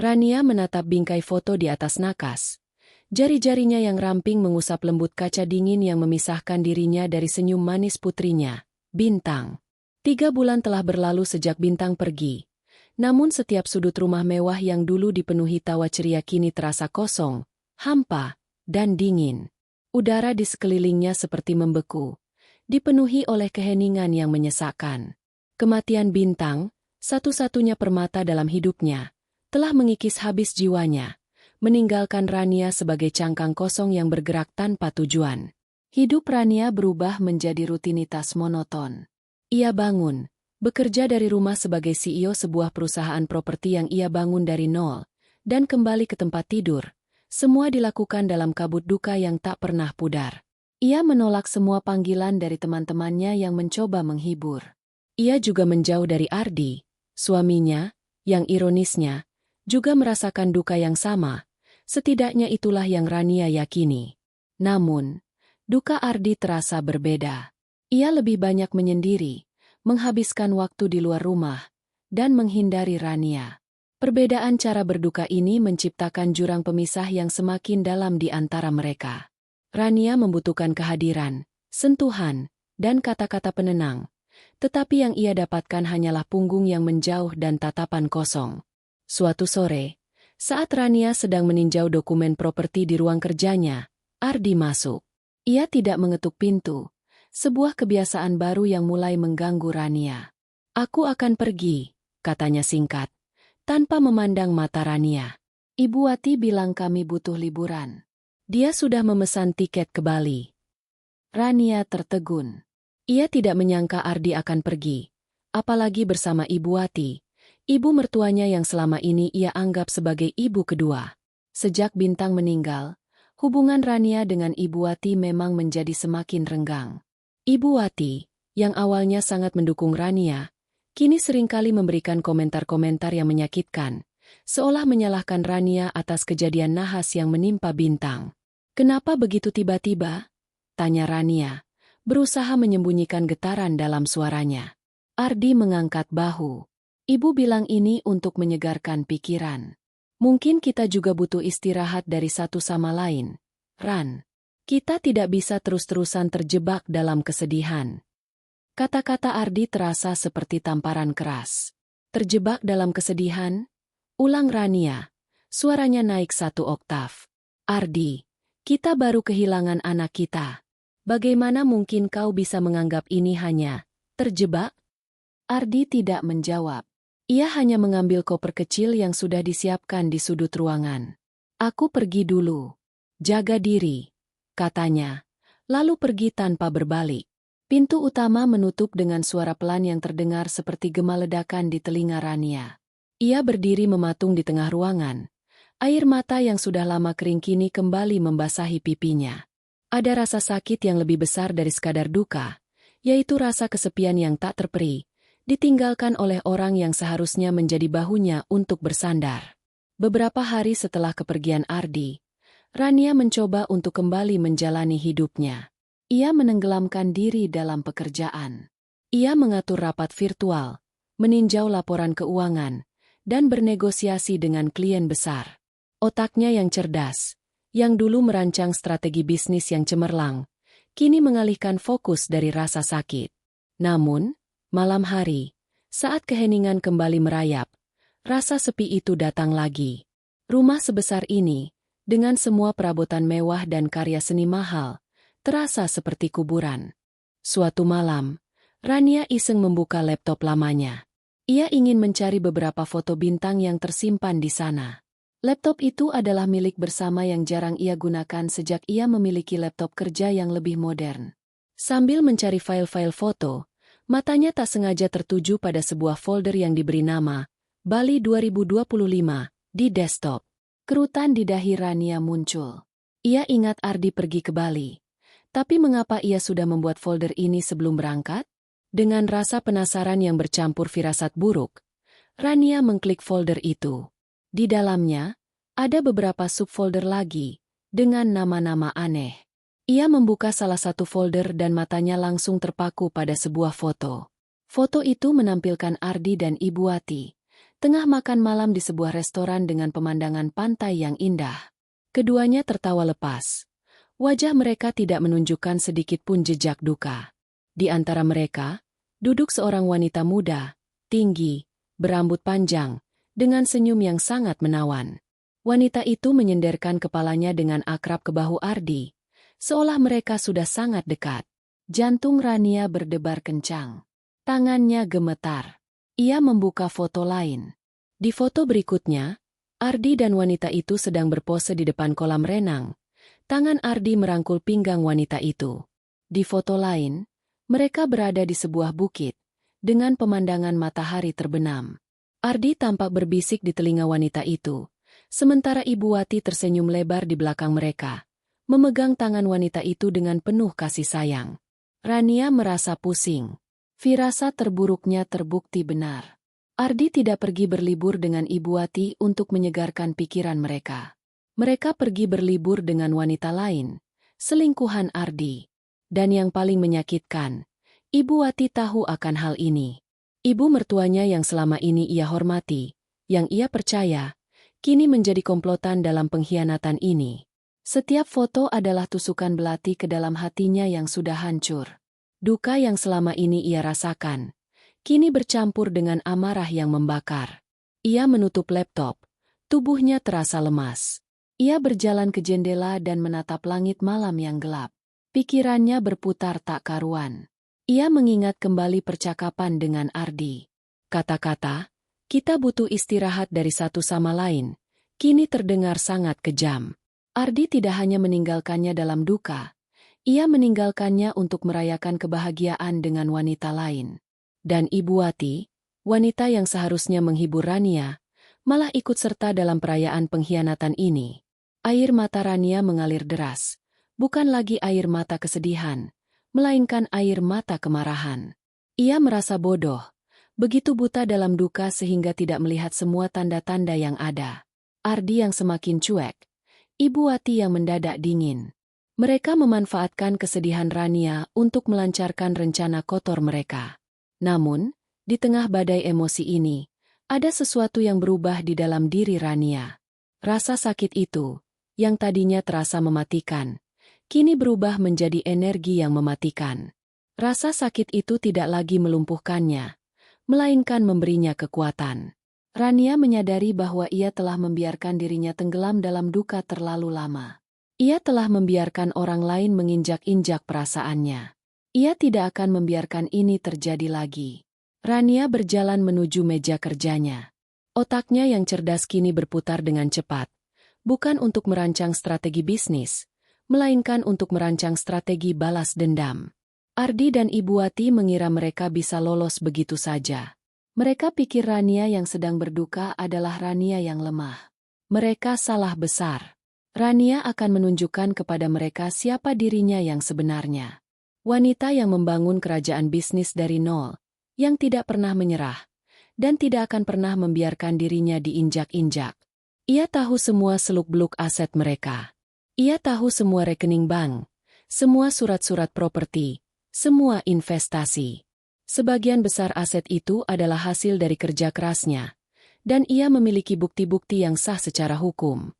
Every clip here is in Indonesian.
Rania menatap bingkai foto di atas nakas. Jari-jarinya yang ramping mengusap lembut kaca dingin yang memisahkan dirinya dari senyum manis putrinya, Bintang. 3 bulan telah berlalu sejak Bintang pergi. Namun setiap sudut rumah mewah yang dulu dipenuhi tawa ceria kini terasa kosong, hampa, dan dingin. Udara di sekelilingnya seperti membeku, dipenuhi oleh keheningan yang menyesakkan. Kematian Bintang, satu-satunya permata dalam hidupnya, telah mengikis habis jiwanya, meninggalkan Rania sebagai cangkang kosong yang bergerak tanpa tujuan. Hidup Rania berubah menjadi rutinitas monoton. Ia bangun, bekerja dari rumah sebagai CEO sebuah perusahaan properti yang ia bangun dari nol, dan kembali ke tempat tidur. Semua dilakukan dalam kabut duka yang tak pernah pudar. Ia menolak semua panggilan dari teman-temannya yang mencoba menghibur. Ia juga menjauh dari Ardi, suaminya, yang ironisnya, juga merasakan duka yang sama. Setidaknya itulah yang Rania yakini. Namun, duka Ardi terasa berbeda. Ia lebih banyak menyendiri, menghabiskan waktu di luar rumah, dan menghindari Rania. Perbedaan cara berduka ini menciptakan jurang pemisah yang semakin dalam di antara mereka. Rania membutuhkan kehadiran, sentuhan, dan kata-kata penenang. Tetapi yang ia dapatkan hanyalah punggung yang menjauh dan tatapan kosong. Suatu sore, saat Rania sedang meninjau dokumen properti di ruang kerjanya, Ardi masuk. Ia tidak mengetuk pintu, sebuah kebiasaan baru yang mulai mengganggu Rania. "Aku akan pergi," katanya singkat, tanpa memandang mata Rania. "Ibu Wati bilang kami butuh liburan. Dia sudah memesan tiket ke Bali." Rania tertegun. Ia tidak menyangka Ardi akan pergi, apalagi bersama Ibu Wati, ibu mertuanya yang selama ini ia anggap sebagai ibu kedua. Sejak Bintang meninggal, hubungan Rania dengan Ibu Wati memang menjadi semakin renggang. Ibu Wati, yang awalnya sangat mendukung Rania, kini seringkali memberikan komentar-komentar yang menyakitkan, seolah menyalahkan Rania atas kejadian nahas yang menimpa Bintang. "Kenapa begitu tiba-tiba?" tanya Rania, berusaha menyembunyikan getaran dalam suaranya. Ardi mengangkat bahu. "Ibu bilang ini untuk menyegarkan pikiran. Mungkin kita juga butuh istirahat dari satu sama lain, Ran. Kita tidak bisa terus-terusan terjebak dalam kesedihan." Kata-kata Ardi terasa seperti tamparan keras. "Terjebak dalam kesedihan?" ulang Rania. Suaranya naik 1 oktav. "Ardi, kita baru kehilangan anak kita. Bagaimana mungkin kau bisa menganggap ini hanya terjebak?" Ardi tidak menjawab. Ia hanya mengambil koper kecil yang sudah disiapkan di sudut ruangan. "Aku pergi dulu. Jaga diri," katanya, lalu pergi tanpa berbalik. Pintu utama menutup dengan suara pelan yang terdengar seperti gema ledakan di telinga Rania. Ia berdiri mematung di tengah ruangan. Air mata yang sudah lama kering kini kembali membasahi pipinya. Ada rasa sakit yang lebih besar dari sekadar duka, yaitu rasa kesepian yang tak terperi, ditinggalkan oleh orang yang seharusnya menjadi bahunya untuk bersandar. Beberapa hari setelah kepergian Ardi, Rania mencoba untuk kembali menjalani hidupnya. Ia menenggelamkan diri dalam pekerjaan. Ia mengatur rapat virtual, meninjau laporan keuangan, dan bernegosiasi dengan klien besar. Otaknya yang cerdas, yang dulu merancang strategi bisnis yang cemerlang, kini mengalihkan fokus dari rasa sakit. Namun, malam hari, saat keheningan kembali merayap, rasa sepi itu datang lagi. Rumah sebesar ini, dengan semua perabotan mewah dan karya seni mahal, terasa seperti kuburan. Suatu malam, Rania iseng membuka laptop lamanya. Ia ingin mencari beberapa foto Bintang yang tersimpan di sana. Laptop itu adalah milik bersama yang jarang ia gunakan sejak ia memiliki laptop kerja yang lebih modern. Sambil mencari file-file foto, matanya tak sengaja tertuju pada sebuah folder yang diberi nama Bali 2025 di desktop. Kerutan di dahi Rania muncul. Ia ingat Ardi pergi ke Bali. Tapi mengapa ia sudah membuat folder ini sebelum berangkat? Dengan rasa penasaran yang bercampur firasat buruk, Rania mengklik folder itu. Di dalamnya, ada beberapa subfolder lagi, dengan nama-nama aneh. Ia membuka salah satu folder dan matanya langsung terpaku pada sebuah foto. Foto itu menampilkan Ardi dan Ibu Wati, tengah makan malam di sebuah restoran dengan pemandangan pantai yang indah. Keduanya tertawa lepas. Wajah mereka tidak menunjukkan sedikit pun jejak duka. Di antara mereka, duduk seorang wanita muda, tinggi, berambut panjang, dengan senyum yang sangat menawan. Wanita itu menyenderkan kepalanya dengan akrab ke bahu Ardi, seolah mereka sudah sangat dekat. Jantung Rania berdebar kencang. Tangannya gemetar. Ia membuka foto lain. Di foto berikutnya, Ardi dan wanita itu sedang berpose di depan kolam renang. Tangan Ardi merangkul pinggang wanita itu. Di foto lain, mereka berada di sebuah bukit, dengan pemandangan matahari terbenam. Ardi tampak berbisik di telinga wanita itu, sementara Ibu Wati tersenyum lebar di belakang mereka, memegang tangan wanita itu dengan penuh kasih sayang. Rania merasa pusing. Firasat terburuknya terbukti benar. Ardi tidak pergi berlibur dengan Ibu Wati untuk menyegarkan pikiran mereka. Mereka pergi berlibur dengan wanita lain, selingkuhan Ardi. Dan yang paling menyakitkan, Ibu Wati tahu akan hal ini. Ibu mertuanya yang selama ini ia hormati, yang ia percaya, kini menjadi komplotan dalam pengkhianatan ini. Setiap foto adalah tusukan belati ke dalam hatinya yang sudah hancur. Duka yang selama ini ia rasakan, kini bercampur dengan amarah yang membakar. Ia menutup laptop, tubuhnya terasa lemas. Ia berjalan ke jendela dan menatap langit malam yang gelap. Pikirannya berputar tak karuan. Ia mengingat kembali percakapan dengan Ardi. Kata-kata, "Kita butuh istirahat dari satu sama lain," kini terdengar sangat kejam. Ardi tidak hanya meninggalkannya dalam duka, ia meninggalkannya untuk merayakan kebahagiaan dengan wanita lain. Dan Ibu Wati, wanita yang seharusnya menghibur Rania, malah ikut serta dalam perayaan pengkhianatan ini. Air mata Rania mengalir deras, bukan lagi air mata kesedihan, melainkan air mata kemarahan. Ia merasa bodoh, begitu buta dalam duka sehingga tidak melihat semua tanda-tanda yang ada. Ardi yang semakin cuek, Ibu Wati yang mendadak dingin. Mereka memanfaatkan kesedihan Rania untuk melancarkan rencana kotor mereka. Namun, di tengah badai emosi ini, ada sesuatu yang berubah di dalam diri Rania. Rasa sakit itu, yang tadinya terasa mematikan, kini berubah menjadi energi yang mematikan. Rasa sakit itu tidak lagi melumpuhkannya, melainkan memberinya kekuatan. Rania menyadari bahwa ia telah membiarkan dirinya tenggelam dalam duka terlalu lama. Ia telah membiarkan orang lain menginjak-injak perasaannya. Ia tidak akan membiarkan ini terjadi lagi. Rania berjalan menuju meja kerjanya. Otaknya yang cerdas kini berputar dengan cepat, bukan untuk merancang strategi bisnis, melainkan untuk merancang strategi balas dendam. Ardi dan Ibu Wati mengira mereka bisa lolos begitu saja. Mereka pikir Rania yang sedang berduka adalah Rania yang lemah. Mereka salah besar. Rania akan menunjukkan kepada mereka siapa dirinya yang sebenarnya. Wanita yang membangun kerajaan bisnis dari nol, yang tidak pernah menyerah, dan tidak akan pernah membiarkan dirinya diinjak-injak. Ia tahu semua seluk-beluk aset mereka. Ia tahu semua rekening bank, semua surat-surat properti, semua investasi. Sebagian besar aset itu adalah hasil dari kerja kerasnya, dan ia memiliki bukti-bukti yang sah secara hukum.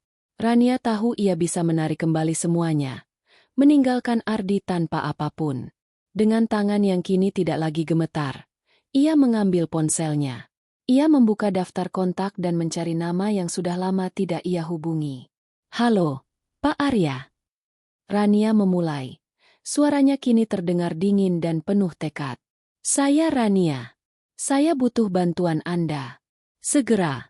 Rania tahu ia bisa menarik kembali semuanya, meninggalkan Ardi tanpa apapun. Dengan tangan yang kini tidak lagi gemetar, ia mengambil ponselnya. Ia membuka daftar kontak dan mencari nama yang sudah lama tidak ia hubungi. "Halo, Pak Arya." Rania memulai. Suaranya kini terdengar dingin dan penuh tekad. "Saya Rania. Saya butuh bantuan Anda. Segera."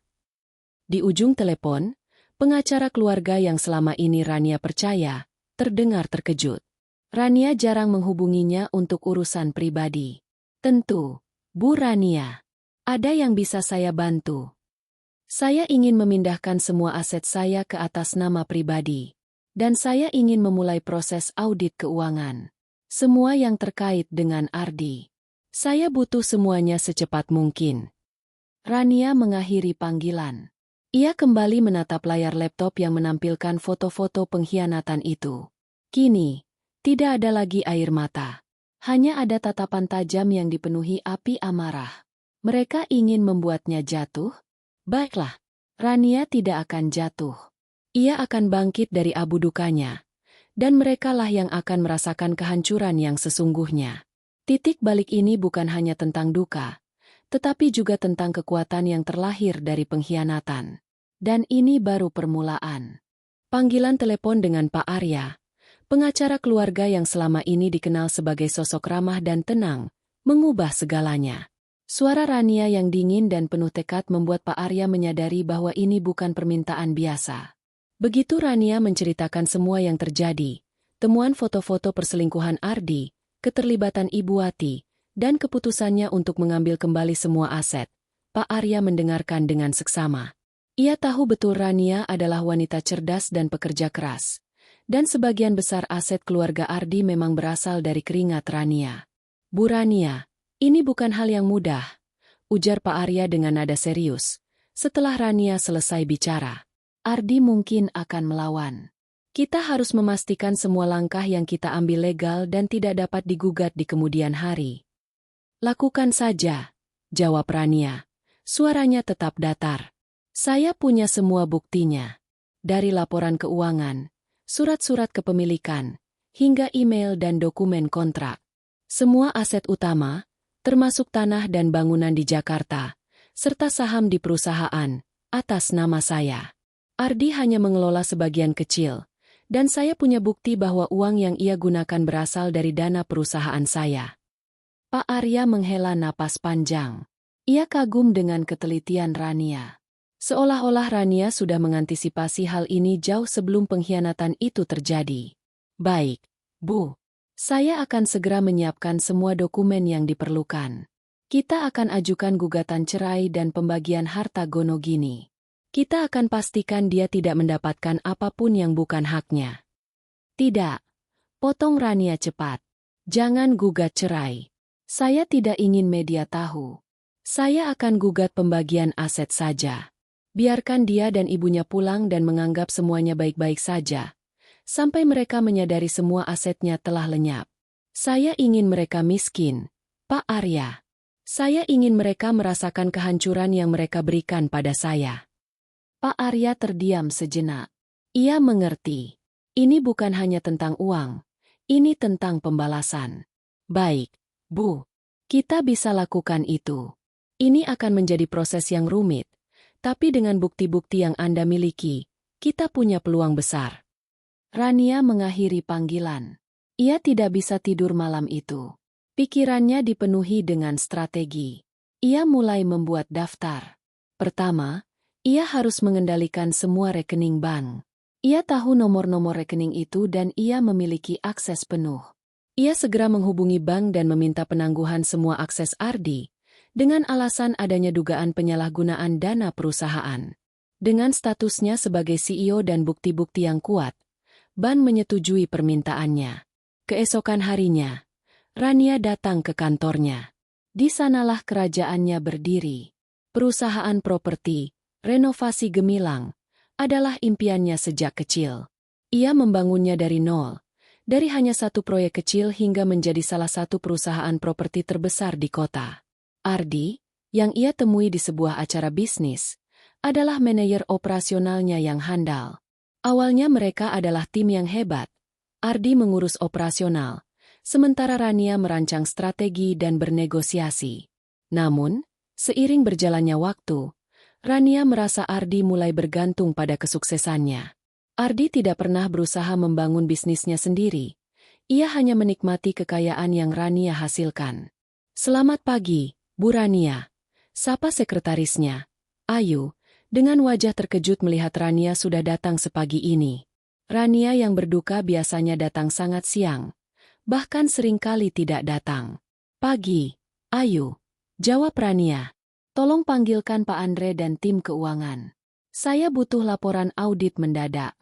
Di ujung telepon, pengacara keluarga yang selama ini Rania percaya, terdengar terkejut. Rania jarang menghubunginya untuk urusan pribadi. "Tentu, Bu Rania. Ada yang bisa saya bantu. Saya ingin memindahkan semua aset saya ke atas nama pribadi. Dan saya ingin memulai proses audit keuangan. Semua yang terkait dengan Ardi. Saya butuh semuanya secepat mungkin." Rania mengakhiri panggilan. Ia kembali menatap layar laptop yang menampilkan foto-foto pengkhianatan itu. Kini, tidak ada lagi air mata. Hanya ada tatapan tajam yang dipenuhi api amarah. Mereka ingin membuatnya jatuh, Baiklah, Rania tidak akan jatuh. Ia akan bangkit dari abu dukanya. Dan merekalah yang akan merasakan kehancuran yang sesungguhnya. Titik balik ini bukan hanya tentang duka, tetapi juga tentang kekuatan yang terlahir dari pengkhianatan. Dan ini baru permulaan. Panggilan telepon dengan Pak Arya, pengacara keluarga yang selama ini dikenal sebagai sosok ramah dan tenang, mengubah segalanya. Suara Rania yang dingin dan penuh tekad membuat Pak Arya menyadari bahwa ini bukan permintaan biasa. Begitu Rania menceritakan semua yang terjadi, temuan foto-foto perselingkuhan Ardi, keterlibatan Ibu Wati, dan keputusannya untuk mengambil kembali semua aset, Pak Arya mendengarkan dengan seksama. Ia tahu betul Rania adalah wanita cerdas dan pekerja keras. Dan sebagian besar aset keluarga Ardi memang berasal dari keringat Rania. Bu Rania, ini bukan hal yang mudah, ujar Pak Arya dengan nada serius, setelah Rania selesai bicara. Ardi mungkin akan melawan. Kita harus memastikan semua langkah yang kita ambil legal dan tidak dapat digugat di kemudian hari. Lakukan saja, jawab Rania. Suaranya tetap datar. Saya punya semua buktinya. Dari laporan keuangan, surat-surat kepemilikan, hingga email dan dokumen kontrak. Semua aset utama, termasuk tanah dan bangunan di Jakarta, serta saham di perusahaan, atas nama saya. Ardi hanya mengelola sebagian kecil, dan saya punya bukti bahwa uang yang ia gunakan berasal dari dana perusahaan saya. Pak Arya menghela napas panjang. Ia kagum dengan ketelitian Rania. Seolah-olah Rania sudah mengantisipasi hal ini jauh sebelum pengkhianatan itu terjadi. Baik, Bu. Saya akan segera menyiapkan semua dokumen yang diperlukan. Kita akan ajukan gugatan cerai dan pembagian harta Gonogini. Kita akan pastikan dia tidak mendapatkan apapun yang bukan haknya. Tidak, potong Rania cepat. Jangan gugat cerai. Saya tidak ingin media tahu. Saya akan gugat pembagian aset saja. Biarkan dia dan ibunya pulang dan menganggap semuanya baik-baik saja, sampai mereka menyadari semua asetnya telah lenyap. Saya ingin mereka miskin, Pak Arya. Saya ingin mereka merasakan kehancuran yang mereka berikan pada saya. Pak Arya terdiam sejenak. Ia mengerti. Ini bukan hanya tentang uang. Ini tentang pembalasan. Baik, Bu. Kita bisa lakukan itu. Ini akan menjadi proses yang rumit. Tapi dengan bukti-bukti yang Anda miliki, kita punya peluang besar. Rania mengakhiri panggilan. Ia tidak bisa tidur malam itu. Pikirannya dipenuhi dengan strategi. Ia mulai membuat daftar. Pertama, ia harus mengendalikan semua rekening bank. Ia tahu nomor-nomor rekening itu dan ia memiliki akses penuh. Ia segera menghubungi bank dan meminta penangguhan semua akses Ardi, dengan alasan adanya dugaan penyalahgunaan dana perusahaan. Dengan statusnya sebagai CEO dan bukti-bukti yang kuat, bank menyetujui permintaannya. Keesokan harinya, Rania datang ke kantornya. Di sanalah kerajaannya berdiri. Perusahaan properti, renovasi gemilang, adalah impiannya sejak kecil. Ia membangunnya dari nol, dari hanya satu proyek kecil hingga menjadi salah satu perusahaan properti terbesar di kota. Ardi, yang ia temui di sebuah acara bisnis, adalah manajer operasionalnya yang handal. Awalnya mereka adalah tim yang hebat. Ardi mengurus operasional, sementara Rania merancang strategi dan bernegosiasi. Namun, seiring berjalannya waktu, Rania merasa Ardi mulai bergantung pada kesuksesannya. Ardi tidak pernah berusaha membangun bisnisnya sendiri. Ia hanya menikmati kekayaan yang Rania hasilkan. Selamat pagi, Bu Rania. Sapa sekretarisnya, Ayu, dengan wajah terkejut melihat Rania sudah datang sepagi ini. Rania yang berduka biasanya datang sangat siang, bahkan seringkali tidak datang. Pagi, Ayu, jawab Rania. Tolong panggilkan Pak Andre dan tim keuangan. Saya butuh laporan audit mendadak.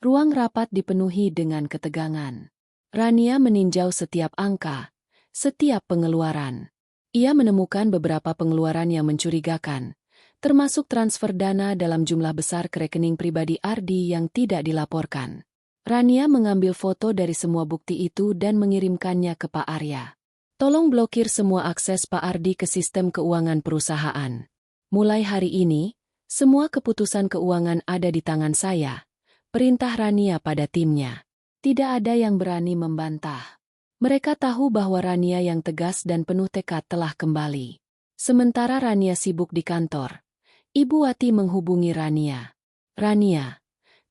Ruang rapat dipenuhi dengan ketegangan. Rania meninjau setiap angka, setiap pengeluaran. Ia menemukan beberapa pengeluaran yang mencurigakan, termasuk transfer dana dalam jumlah besar ke rekening pribadi Ardi yang tidak dilaporkan. Rania mengambil foto dari semua bukti itu dan mengirimkannya ke Pak Arya. Tolong blokir semua akses Pak Ardi ke sistem keuangan perusahaan. Mulai hari ini, Semua keputusan keuangan ada di tangan saya. Perintah Rania pada timnya. Tidak ada yang berani membantah. Mereka tahu bahwa Rania yang tegas dan penuh tekad telah kembali. Sementara Rania sibuk di kantor, Ibu Wati menghubungi Rania. Rania,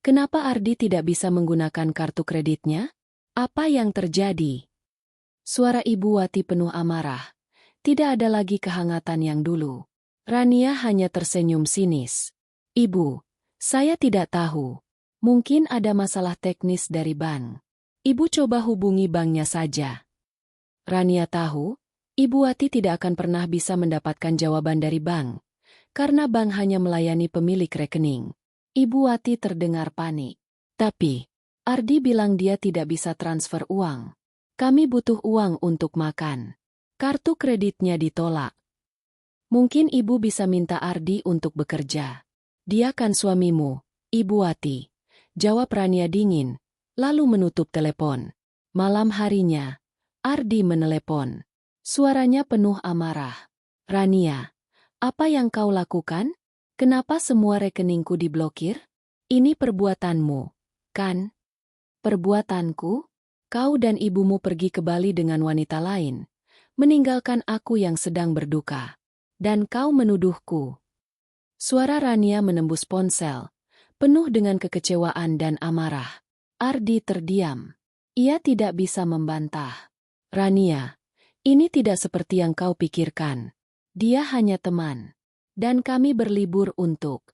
kenapa Ardi tidak bisa menggunakan kartu kreditnya? Apa yang terjadi? Suara Ibu Wati penuh amarah. Tidak ada lagi kehangatan yang dulu. Rania hanya tersenyum sinis. Ibu, saya tidak tahu. Mungkin ada masalah teknis dari bank. Ibu coba hubungi banknya saja. Rania tahu, Ibu Wati tidak akan pernah bisa mendapatkan jawaban dari bank. Karena bank hanya melayani pemilik rekening. Ibu Wati terdengar panik. Tapi, Ardi bilang dia tidak bisa transfer uang. Kami butuh uang untuk makan. Kartu kreditnya ditolak. Mungkin ibu bisa minta Ardi untuk bekerja. Dia kan suamimu, Ibu Wati. Jawab Rania dingin, lalu menutup telepon. Malam harinya, Ardi menelepon. Suaranya penuh amarah. Rania, apa yang kau lakukan? Kenapa semua rekeningku diblokir? Ini perbuatanmu, kan? Perbuatanku? Kau dan ibumu pergi ke Bali dengan wanita lain, meninggalkan aku yang sedang berduka. Dan kau menuduhku. Suara Rania menembus ponsel, penuh dengan kekecewaan dan amarah. Ardi terdiam. Ia tidak bisa membantah. Rania, ini tidak seperti yang kau pikirkan. Dia hanya teman. Dan kami berlibur untuk...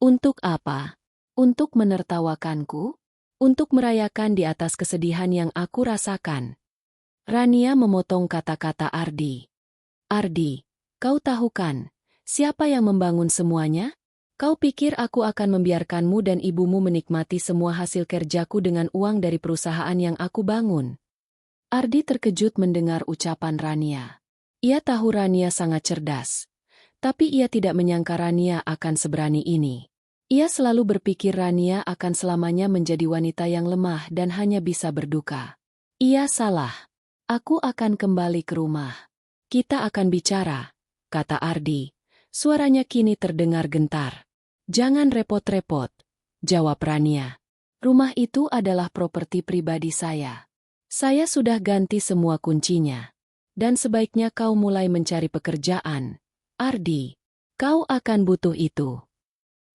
Untuk apa? Untuk menertawakanku? Untuk merayakan di atas kesedihan yang aku rasakan. Rania memotong kata-kata Ardi. Ardi, kau tahu kan, siapa yang membangun semuanya? Kau pikir aku akan membiarkanmu dan ibumu menikmati semua hasil kerjaku dengan uang dari perusahaan yang aku bangun? Ardi terkejut mendengar ucapan Rania. Ia tahu Rania sangat cerdas. Tapi ia tidak menyangka Rania akan seberani ini. Ia selalu berpikir Rania akan selamanya menjadi wanita yang lemah dan hanya bisa berduka. Ia salah. Aku akan kembali ke rumah. Kita akan bicara, kata Ardi. Suaranya kini terdengar gentar. Jangan repot-repot, jawab Rania. Rumah itu adalah properti pribadi saya. Saya sudah ganti semua kuncinya. Dan sebaiknya kau mulai mencari pekerjaan. Ardi, kau akan butuh itu.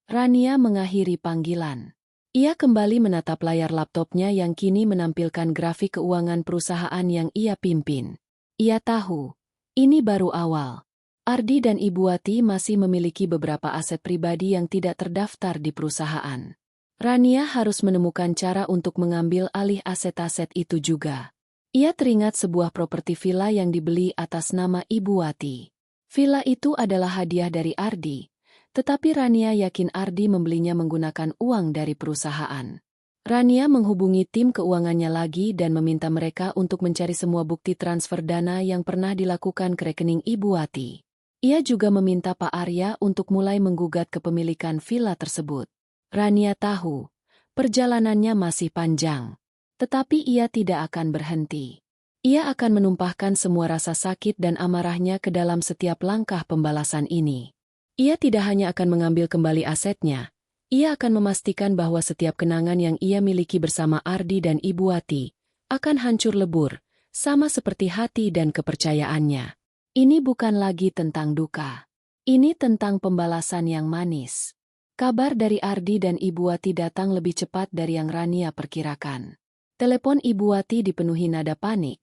Rania mengakhiri panggilan. Ia kembali menatap layar laptopnya yang kini menampilkan grafik keuangan perusahaan yang ia pimpin. Ia tahu, ini baru awal. Ardi dan Ibu Wati masih memiliki beberapa aset pribadi yang tidak terdaftar di perusahaan. Rania harus menemukan cara untuk mengambil alih aset-aset itu juga. Ia teringat sebuah properti villa yang dibeli atas nama Ibu Wati. Villa itu adalah hadiah dari Ardi. Tetapi Rania yakin Ardi membelinya menggunakan uang dari perusahaan. Rania menghubungi tim keuangannya lagi dan meminta mereka untuk mencari semua bukti transfer dana yang pernah dilakukan ke rekening Ibu Wati. Ia juga meminta Pak Arya untuk mulai menggugat kepemilikan villa tersebut. Rania tahu, perjalanannya masih panjang. Tetapi ia tidak akan berhenti. Ia akan menumpahkan semua rasa sakit dan amarahnya ke dalam setiap langkah pembalasan ini. Ia tidak hanya akan mengambil kembali asetnya, ia akan memastikan bahwa setiap kenangan yang ia miliki bersama Ardi dan Ibu Wati akan hancur lebur, sama seperti hati dan kepercayaannya. Ini bukan lagi tentang duka. Ini tentang pembalasan yang manis. Kabar dari Ardi dan Ibu Wati datang lebih cepat dari yang Rania perkirakan. Telepon Ibu Wati dipenuhi nada panik,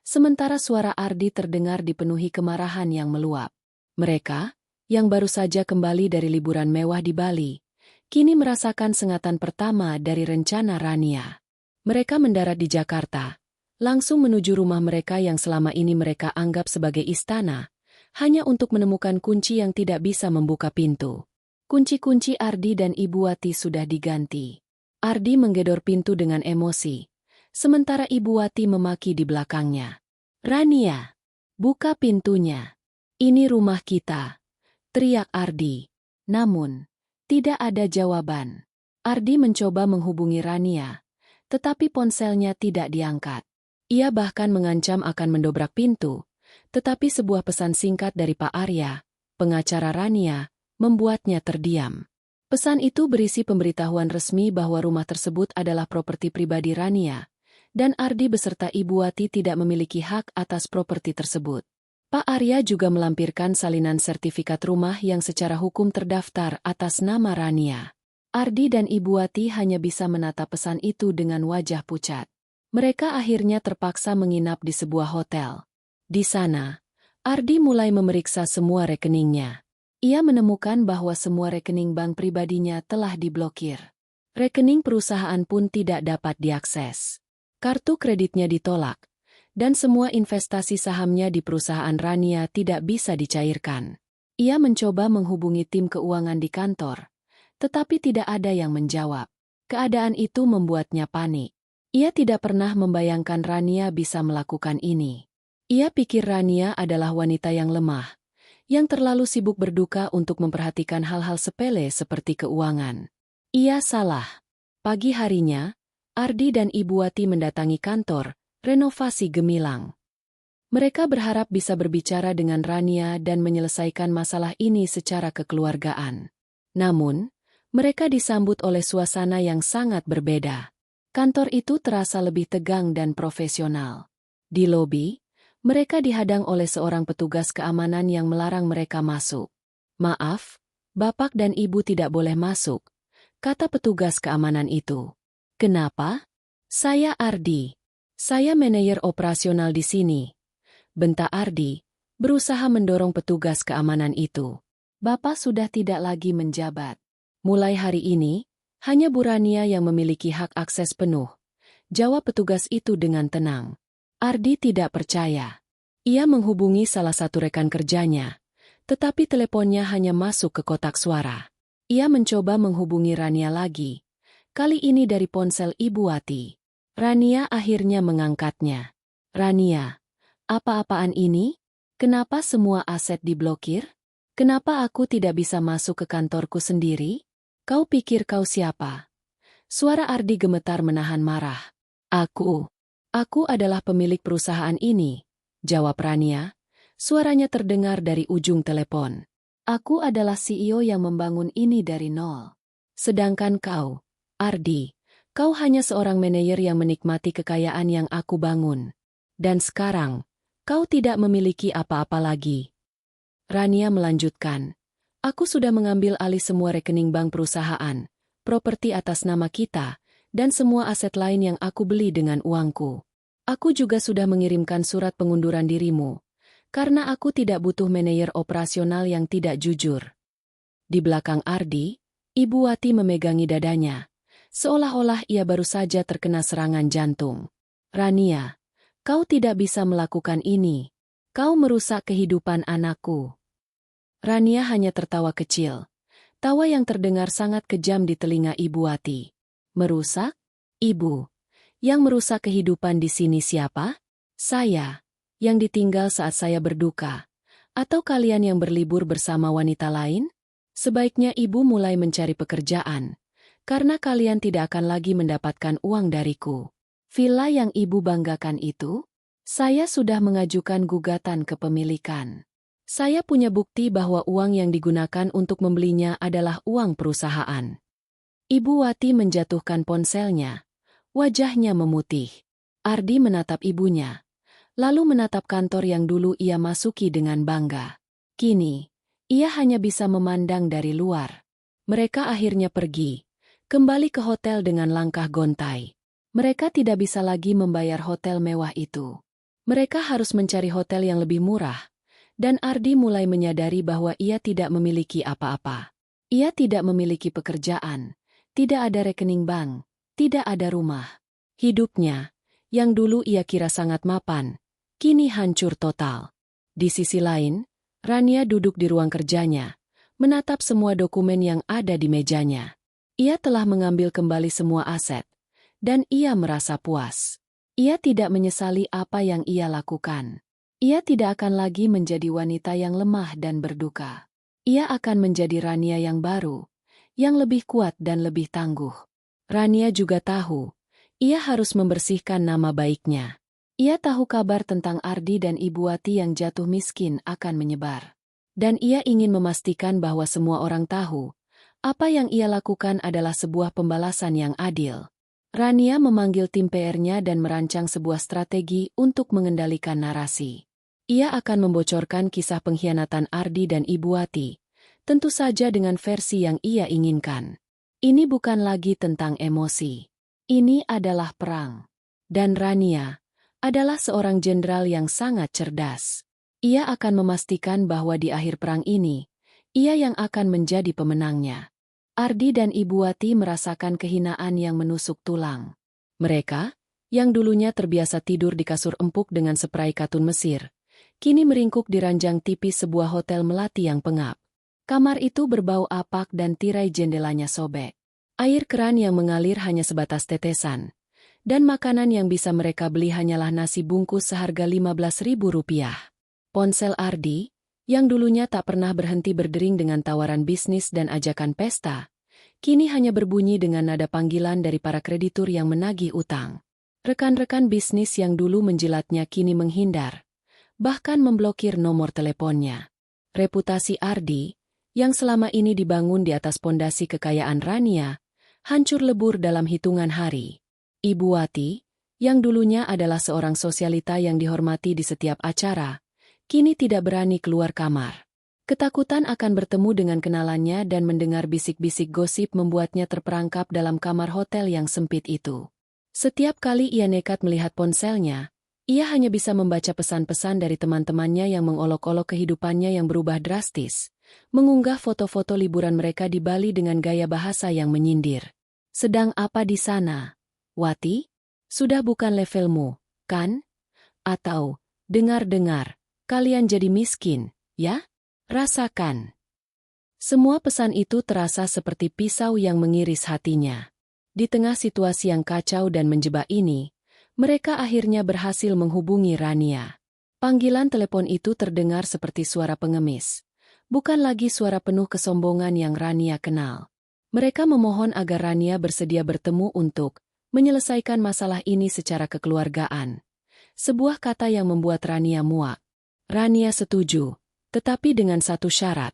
sementara suara Ardi terdengar dipenuhi kemarahan yang meluap. Mereka, yang baru saja kembali dari liburan mewah di Bali, kini merasakan sengatan pertama dari rencana Rania. Mereka mendarat di Jakarta, langsung menuju rumah mereka yang selama ini mereka anggap sebagai istana, hanya untuk menemukan kunci yang tidak bisa membuka pintu. Kunci-kunci Ardi dan Ibu Wati sudah diganti. Ardi menggedor pintu dengan emosi, sementara Ibu Wati memaki di belakangnya. Rania, buka pintunya. Ini rumah kita, teriak Ardi. Namun, tidak ada jawaban. Ardi mencoba menghubungi Rania, tetapi ponselnya tidak diangkat. Ia bahkan mengancam akan mendobrak pintu, tetapi sebuah pesan singkat dari Pak Arya, pengacara Rania, membuatnya terdiam. Pesan itu berisi pemberitahuan resmi bahwa rumah tersebut adalah properti pribadi Rania, dan Ardi beserta Ibu Wati tidak memiliki hak atas properti tersebut. Pak Arya juga melampirkan salinan sertifikat rumah yang secara hukum terdaftar atas nama Rania. Ardi dan Ibu Wati hanya bisa menatap pesan itu dengan wajah pucat. Mereka akhirnya terpaksa menginap di sebuah hotel. Di sana, Ardi mulai memeriksa semua rekeningnya. Ia menemukan bahwa semua rekening bank pribadinya telah diblokir. Rekening perusahaan pun tidak dapat diakses. Kartu kreditnya ditolak, dan semua investasi sahamnya di perusahaan Rania tidak bisa dicairkan. Ia mencoba menghubungi tim keuangan di kantor, tetapi tidak ada yang menjawab. Keadaan itu membuatnya panik. Ia tidak pernah membayangkan Rania bisa melakukan ini. Ia pikir Rania adalah wanita yang lemah, yang terlalu sibuk berduka untuk memperhatikan hal-hal sepele seperti keuangan. Ia salah. Pagi harinya, Ardi dan Ibu Wati mendatangi kantor renovasi Gemilang. Mereka berharap bisa berbicara dengan Rania dan menyelesaikan masalah ini secara kekeluargaan. Namun, mereka disambut oleh suasana yang sangat berbeda. Kantor itu terasa lebih tegang dan profesional. Di lobi, mereka dihadang oleh seorang petugas keamanan yang melarang mereka masuk. "Maaf, Bapak dan Ibu tidak boleh masuk," kata petugas keamanan itu. "Kenapa?" "Saya Ardi. Saya manajer operasional di sini," bentak Ardi, berusaha mendorong petugas keamanan itu. "Bapak sudah tidak lagi menjabat. Mulai hari ini, hanya Bu Rania yang memiliki hak akses penuh," jawab petugas itu dengan tenang. Ardi tidak percaya. Ia menghubungi salah satu rekan kerjanya, tetapi teleponnya hanya masuk ke kotak suara. Ia mencoba menghubungi Rania lagi, kali ini dari ponsel Ibu Wati. Rania akhirnya mengangkatnya. "Rania, apa-apaan ini? Kenapa semua aset diblokir? Kenapa aku tidak bisa masuk ke kantorku sendiri? Kau pikir kau siapa?" Suara Ardi gemetar menahan marah. Aku adalah pemilik perusahaan ini," jawab Rania. Suaranya terdengar dari ujung telepon. "Aku adalah CEO yang membangun ini dari nol. Sedangkan kau, Ardi, kau hanya seorang manajer yang menikmati kekayaan yang aku bangun. Dan sekarang, kau tidak memiliki apa-apa lagi." Rania melanjutkan, "Aku sudah mengambil alih semua rekening bank perusahaan, properti atas nama kita, dan semua aset lain yang aku beli dengan uangku. Aku juga sudah mengirimkan surat pengunduran dirimu, karena aku tidak butuh manajer operasional yang tidak jujur." Di belakang Ardi, Ibu Wati memegangi dadanya, seolah-olah ia baru saja terkena serangan jantung. "Rania, kau tidak bisa melakukan ini. Kau merusak kehidupan anakku." Rania hanya tertawa kecil. Tawa yang terdengar sangat kejam di telinga Ibu Wati. "Merusak? Ibu, yang merusak kehidupan di sini siapa? Saya, yang ditinggal saat saya berduka. Atau kalian yang berlibur bersama wanita lain? Sebaiknya ibu mulai mencari pekerjaan, karena kalian tidak akan lagi mendapatkan uang dariku. Villa yang ibu banggakan itu? Saya sudah mengajukan gugatan kepemilikan. Saya punya bukti bahwa uang yang digunakan untuk membelinya adalah uang perusahaan." Ibu Wati menjatuhkan ponselnya. Wajahnya memutih. Ardi menatap ibunya, lalu menatap kantor yang dulu ia masuki dengan bangga. Kini, ia hanya bisa memandang dari luar. Mereka akhirnya pergi, kembali ke hotel dengan langkah gontai. Mereka tidak bisa lagi membayar hotel mewah itu. Mereka harus mencari hotel yang lebih murah, dan Ardi mulai menyadari bahwa ia tidak memiliki apa-apa. Ia tidak memiliki pekerjaan. Tidak ada rekening bank, tidak ada rumah. Hidupnya, yang dulu ia kira sangat mapan, kini hancur total. Di sisi lain, Rania duduk di ruang kerjanya, menatap semua dokumen yang ada di mejanya. Ia telah mengambil kembali semua aset, dan ia merasa puas. Ia tidak menyesali apa yang ia lakukan. Ia tidak akan lagi menjadi wanita yang lemah dan berduka. Ia akan menjadi Rania yang baru, yang lebih kuat dan lebih tangguh. Rania juga tahu, ia harus membersihkan nama baiknya. Ia tahu kabar tentang Ardi dan Ibu Wati yang jatuh miskin akan menyebar. Dan ia ingin memastikan bahwa semua orang tahu, apa yang ia lakukan adalah sebuah pembalasan yang adil. Rania memanggil tim PR-nya dan merancang sebuah strategi untuk mengendalikan narasi. Ia akan membocorkan kisah pengkhianatan Ardi dan Ibu Wati, tentu saja dengan versi yang ia inginkan. Ini bukan lagi tentang emosi. Ini adalah perang. Dan Rania adalah seorang jenderal yang sangat cerdas. Ia akan memastikan bahwa di akhir perang ini, ia yang akan menjadi pemenangnya. Ardi dan Ibu Wati merasakan kehinaan yang menusuk tulang. Mereka, yang dulunya terbiasa tidur di kasur empuk dengan spray katun Mesir, kini meringkuk di ranjang tipis sebuah hotel melati yang pengap. Kamar itu berbau apak dan tirai jendelanya sobek. Air keran yang mengalir hanya sebatas tetesan. Dan makanan yang bisa mereka beli hanyalah nasi bungkus seharga Rp15.000. Ponsel Ardi, yang dulunya tak pernah berhenti berdering dengan tawaran bisnis dan ajakan pesta, kini hanya berbunyi dengan nada panggilan dari para kreditur yang menagih utang. Rekan-rekan bisnis yang dulu menjilatnya kini menghindar, bahkan memblokir nomor teleponnya. Reputasi Ardi, yang selama ini dibangun di atas pondasi kekayaan Rania, hancur lebur dalam hitungan hari. Ibu Wati, yang dulunya adalah seorang sosialita yang dihormati di setiap acara, kini tidak berani keluar kamar. Ketakutan akan bertemu dengan kenalannya dan mendengar bisik-bisik gosip membuatnya terperangkap dalam kamar hotel yang sempit itu. Setiap kali ia nekat melihat ponselnya, ia hanya bisa membaca pesan-pesan dari teman-temannya yang mengolok-olok kehidupannya yang berubah drastis, mengunggah foto-foto liburan mereka di Bali dengan gaya bahasa yang menyindir. Sedang apa di sana, Wati? Sudah bukan levelmu, kan? Atau, dengar-dengar, kalian jadi miskin, ya? Rasakan. Semua pesan itu terasa seperti pisau yang mengiris hatinya. Di tengah situasi yang kacau dan menjebak ini, mereka akhirnya berhasil menghubungi Rania. Panggilan telepon itu terdengar seperti suara pengemis. Bukan lagi suara penuh kesombongan yang Rania kenal. Mereka memohon agar Rania bersedia bertemu untuk menyelesaikan masalah ini secara kekeluargaan. Sebuah kata yang membuat Rania muak. Rania setuju, tetapi dengan satu syarat.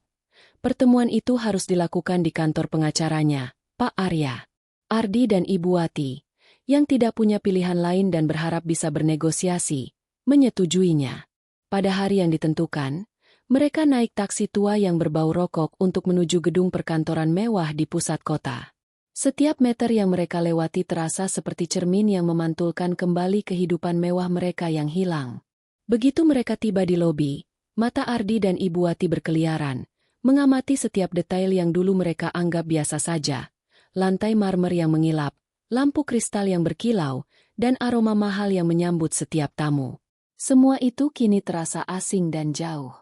Pertemuan itu harus dilakukan di kantor pengacaranya, Pak Arya. Ardi dan Ibu Wati, yang tidak punya pilihan lain dan berharap bisa bernegosiasi, menyetujuinya. Pada hari yang ditentukan, mereka naik taksi tua yang berbau rokok untuk menuju gedung perkantoran mewah di pusat kota. Setiap meter yang mereka lewati terasa seperti cermin yang memantulkan kembali kehidupan mewah mereka yang hilang. Begitu mereka tiba di lobi, mata Ardi dan Ibu Wati berkeliaran, mengamati setiap detail yang dulu mereka anggap biasa saja. Lantai marmer yang mengilap, lampu kristal yang berkilau, dan aroma mahal yang menyambut setiap tamu. Semua itu kini terasa asing dan jauh.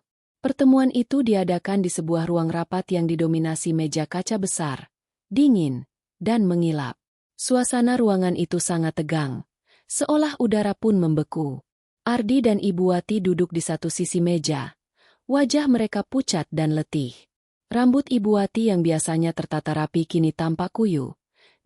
Pertemuan itu diadakan di sebuah ruang rapat yang didominasi meja kaca besar, dingin, dan mengilap. Suasana ruangan itu sangat tegang, seolah udara pun membeku. Ardi dan Ibu Wati duduk di satu sisi meja. Wajah mereka pucat dan letih. Rambut Ibu Wati yang biasanya tertata rapi kini tampak kuyu,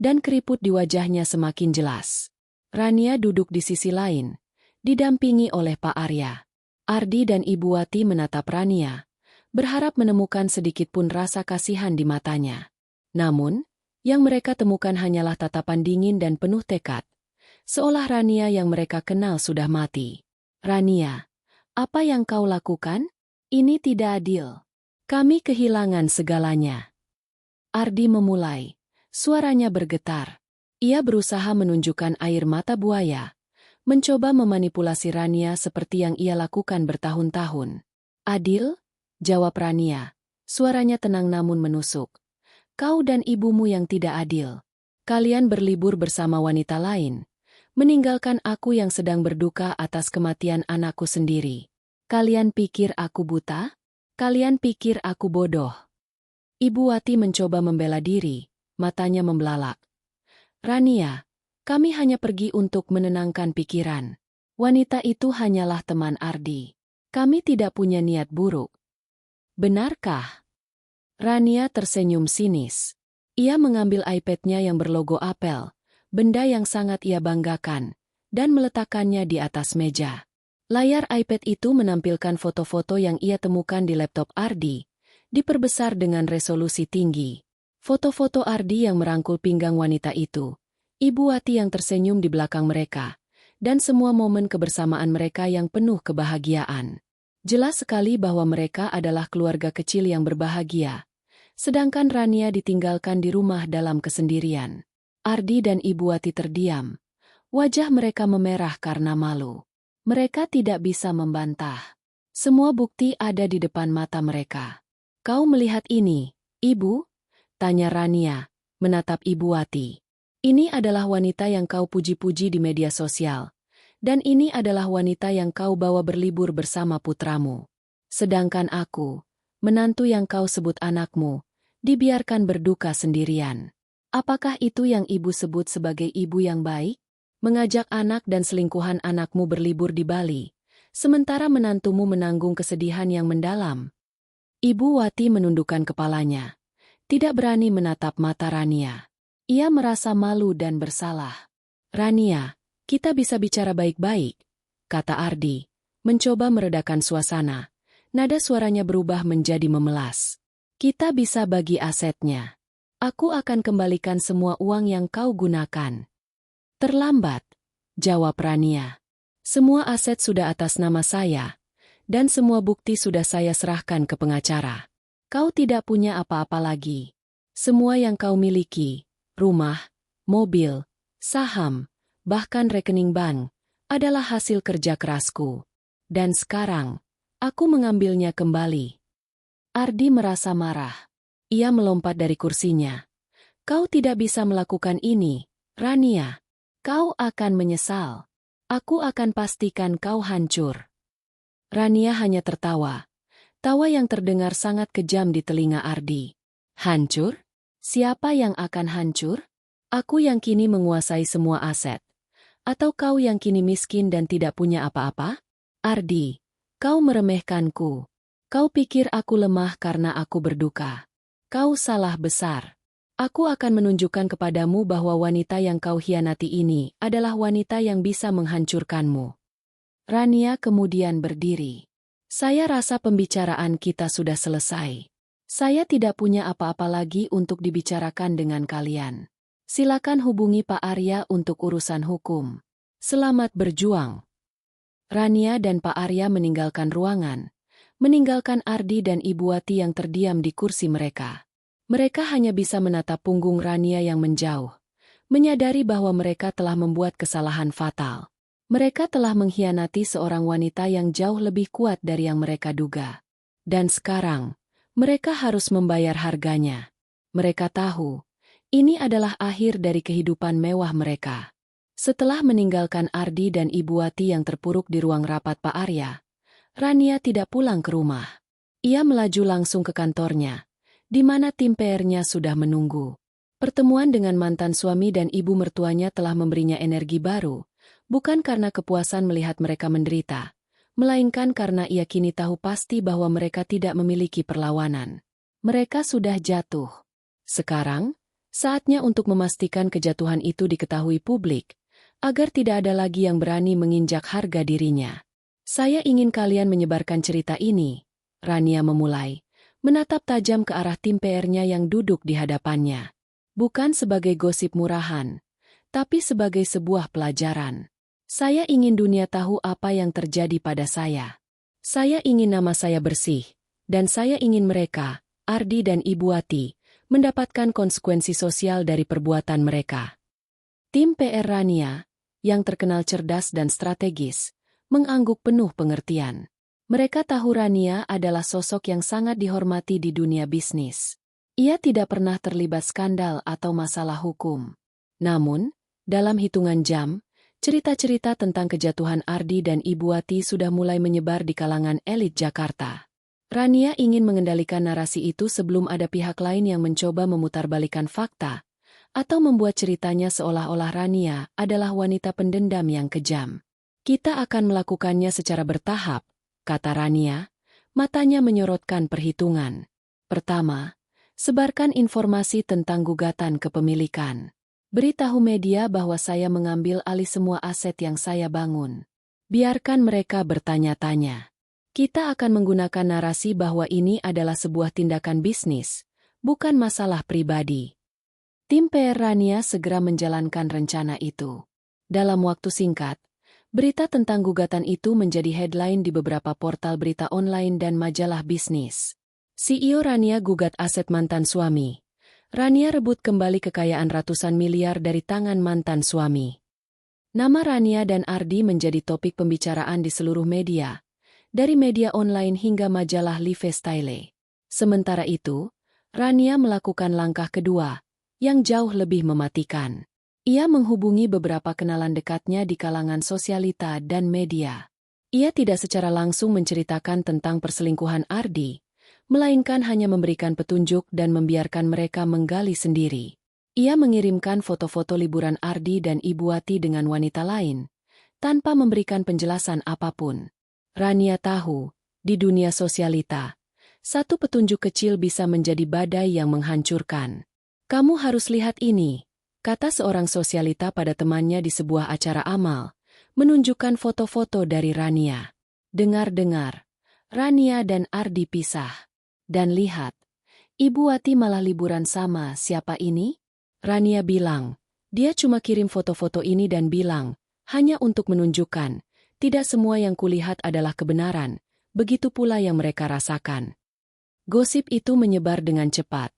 dan keriput di wajahnya semakin jelas. Rania duduk di sisi lain, didampingi oleh Pak Arya. Ardi dan Ibu Wati menatap Rania, berharap menemukan sedikit pun rasa kasihan di matanya. Namun, yang mereka temukan hanyalah tatapan dingin dan penuh tekad, seolah Rania yang mereka kenal sudah mati. Rania, apa yang kau lakukan? Ini tidak adil. Kami kehilangan segalanya. Ardi memulai. Suaranya bergetar. Ia berusaha menunjukkan air mata buaya, mencoba memanipulasi Rania seperti yang ia lakukan bertahun-tahun. Adil? Jawab Rania. Suaranya tenang namun menusuk. Kau dan ibumu yang tidak adil. Kalian berlibur bersama wanita lain, meninggalkan aku yang sedang berduka atas kematian anakku sendiri. Kalian pikir aku buta? Kalian pikir aku bodoh? Ibu Wati mencoba membela diri, matanya membelalak. Rania, kami hanya pergi untuk menenangkan pikiran. Wanita itu hanyalah teman Ardi. Kami tidak punya niat buruk. Benarkah? Rania tersenyum sinis. Ia mengambil iPad-nya yang berlogo Apple, benda yang sangat ia banggakan, dan meletakkannya di atas meja. Layar iPad itu menampilkan foto-foto yang ia temukan di laptop Ardi, diperbesar dengan resolusi tinggi. Foto-foto Ardi yang merangkul pinggang wanita itu, Ibu Wati yang tersenyum di belakang mereka, dan semua momen kebersamaan mereka yang penuh kebahagiaan. Jelas sekali bahwa mereka adalah keluarga kecil yang berbahagia, sedangkan Rania ditinggalkan di rumah dalam kesendirian. Ardi dan Ibu Wati terdiam. Wajah mereka memerah karena malu. Mereka tidak bisa membantah. Semua bukti ada di depan mata mereka. "Kau melihat ini, Ibu?" tanya Rania, menatap Ibu Wati. "Ini adalah wanita yang kau puji-puji di media sosial. Dan ini adalah wanita yang kau bawa berlibur bersama putramu. Sedangkan aku, menantu yang kau sebut anakmu, dibiarkan berduka sendirian. Apakah itu yang ibu sebut sebagai ibu yang baik? Mengajak anak dan selingkuhan anakmu berlibur di Bali, sementara menantumu menanggung kesedihan yang mendalam." Ibu Wati menundukkan kepalanya, tidak berani menatap mata Rania. Ia merasa malu dan bersalah. "Rania, kita bisa bicara baik-baik," kata Ardi, mencoba meredakan suasana. Nada suaranya berubah menjadi memelas. "Kita bisa bagi asetnya. Aku akan kembalikan semua uang yang kau gunakan." "Terlambat," jawab Rania. "Semua aset sudah atas nama saya, dan semua bukti sudah saya serahkan ke pengacara. Kau tidak punya apa-apa lagi. Semua yang kau miliki, rumah, mobil, saham, bahkan rekening bank, adalah hasil kerja kerasku. Dan sekarang, aku mengambilnya kembali." Ardi merasa marah. Ia melompat dari kursinya. "Kau tidak bisa melakukan ini, Rania. Kau akan menyesal. Aku akan pastikan kau hancur." Rania hanya tertawa. Tawa yang terdengar sangat kejam di telinga Ardi. "Hancur? Siapa yang akan hancur? Aku yang kini menguasai semua aset. Atau kau yang kini miskin dan tidak punya apa-apa? Ardi, kau meremehkanku. Kau pikir aku lemah karena aku berduka. Kau salah besar. Aku akan menunjukkan kepadamu bahwa wanita yang kau hianati ini adalah wanita yang bisa menghancurkanmu." Rania kemudian berdiri. "Saya rasa pembicaraan kita sudah selesai. Saya tidak punya apa-apa lagi untuk dibicarakan dengan kalian. Silakan hubungi Pak Arya untuk urusan hukum. Selamat berjuang." Rania dan Pak Arya meninggalkan ruangan, meninggalkan Ardi dan Ibu Wati yang terdiam di kursi mereka. Mereka hanya bisa menatap punggung Rania yang menjauh, menyadari bahwa mereka telah membuat kesalahan fatal. Mereka telah mengkhianati seorang wanita yang jauh lebih kuat dari yang mereka duga. Dan sekarang, mereka harus membayar harganya. Mereka tahu, ini adalah akhir dari kehidupan mewah mereka. Setelah meninggalkan Ardi dan Ibu Wati yang terpuruk di ruang rapat Pak Arya, Rania tidak pulang ke rumah. Ia melaju langsung ke kantornya, di mana tim PR-nya sudah menunggu. Pertemuan dengan mantan suami dan ibu mertuanya telah memberinya energi baru, bukan karena kepuasan melihat mereka menderita, melainkan karena ia kini tahu pasti bahwa mereka tidak memiliki perlawanan. Mereka sudah jatuh. Sekarang, saatnya untuk memastikan kejatuhan itu diketahui publik, agar tidak ada lagi yang berani menginjak harga dirinya. "Saya ingin kalian menyebarkan cerita ini," Rania memulai, menatap tajam ke arah tim PR-nya yang duduk di hadapannya. "Bukan sebagai gosip murahan, tapi sebagai sebuah pelajaran. Saya ingin dunia tahu apa yang terjadi pada saya. Saya ingin nama saya bersih, dan saya ingin mereka, Ardi dan Ibu Wati, mendapatkan konsekuensi sosial dari perbuatan mereka." Tim PR Rania, yang terkenal cerdas dan strategis, mengangguk penuh pengertian. Mereka tahu Rania adalah sosok yang sangat dihormati di dunia bisnis. Ia tidak pernah terlibat skandal atau masalah hukum. Namun, dalam hitungan jam, cerita-cerita tentang kejatuhan Ardi dan Ibu Wati sudah mulai menyebar di kalangan elit Jakarta. Rania ingin mengendalikan narasi itu sebelum ada pihak lain yang mencoba memutarbalikkan fakta, atau membuat ceritanya seolah-olah Rania adalah wanita pendendam yang kejam. "Kita akan melakukannya secara bertahap," kata Rania, matanya menyorotkan perhitungan. "Pertama, sebarkan informasi tentang gugatan kepemilikan. Beritahu media bahwa saya mengambil alih semua aset yang saya bangun. Biarkan mereka bertanya-tanya. Kita akan menggunakan narasi bahwa ini adalah sebuah tindakan bisnis, bukan masalah pribadi. Tim PR Rania segera menjalankan rencana itu. Dalam waktu singkat, berita tentang gugatan itu menjadi headline di beberapa portal berita online dan majalah bisnis. CEO Rania gugat aset mantan suami. Rania rebut kembali kekayaan ratusan miliar dari tangan mantan suami. Nama Rania dan Ardi menjadi topik pembicaraan di seluruh media, dari media online hingga majalah Lifestyle. Sementara itu, Rania melakukan langkah kedua, yang jauh lebih mematikan. Ia menghubungi beberapa kenalan dekatnya di kalangan sosialita dan media. Ia tidak secara langsung menceritakan tentang perselingkuhan Ardi, melainkan hanya memberikan petunjuk dan membiarkan mereka menggali sendiri. Ia mengirimkan foto-foto liburan Ardi dan Ibu Wati dengan wanita lain, tanpa memberikan penjelasan apapun. Rania tahu, di dunia sosialita, satu petunjuk kecil bisa menjadi badai yang menghancurkan. Kamu harus lihat ini, kata seorang sosialita pada temannya di sebuah acara amal, menunjukkan foto-foto dari Rania. Dengar-dengar, Rania dan Ardi pisah. Dan lihat, Ibu Wati malah liburan sama siapa ini? Rania bilang, dia cuma kirim foto-foto ini dan bilang, hanya untuk menunjukkan, tidak semua yang kulihat adalah kebenaran, begitu pula yang mereka rasakan. Gosip itu menyebar dengan cepat,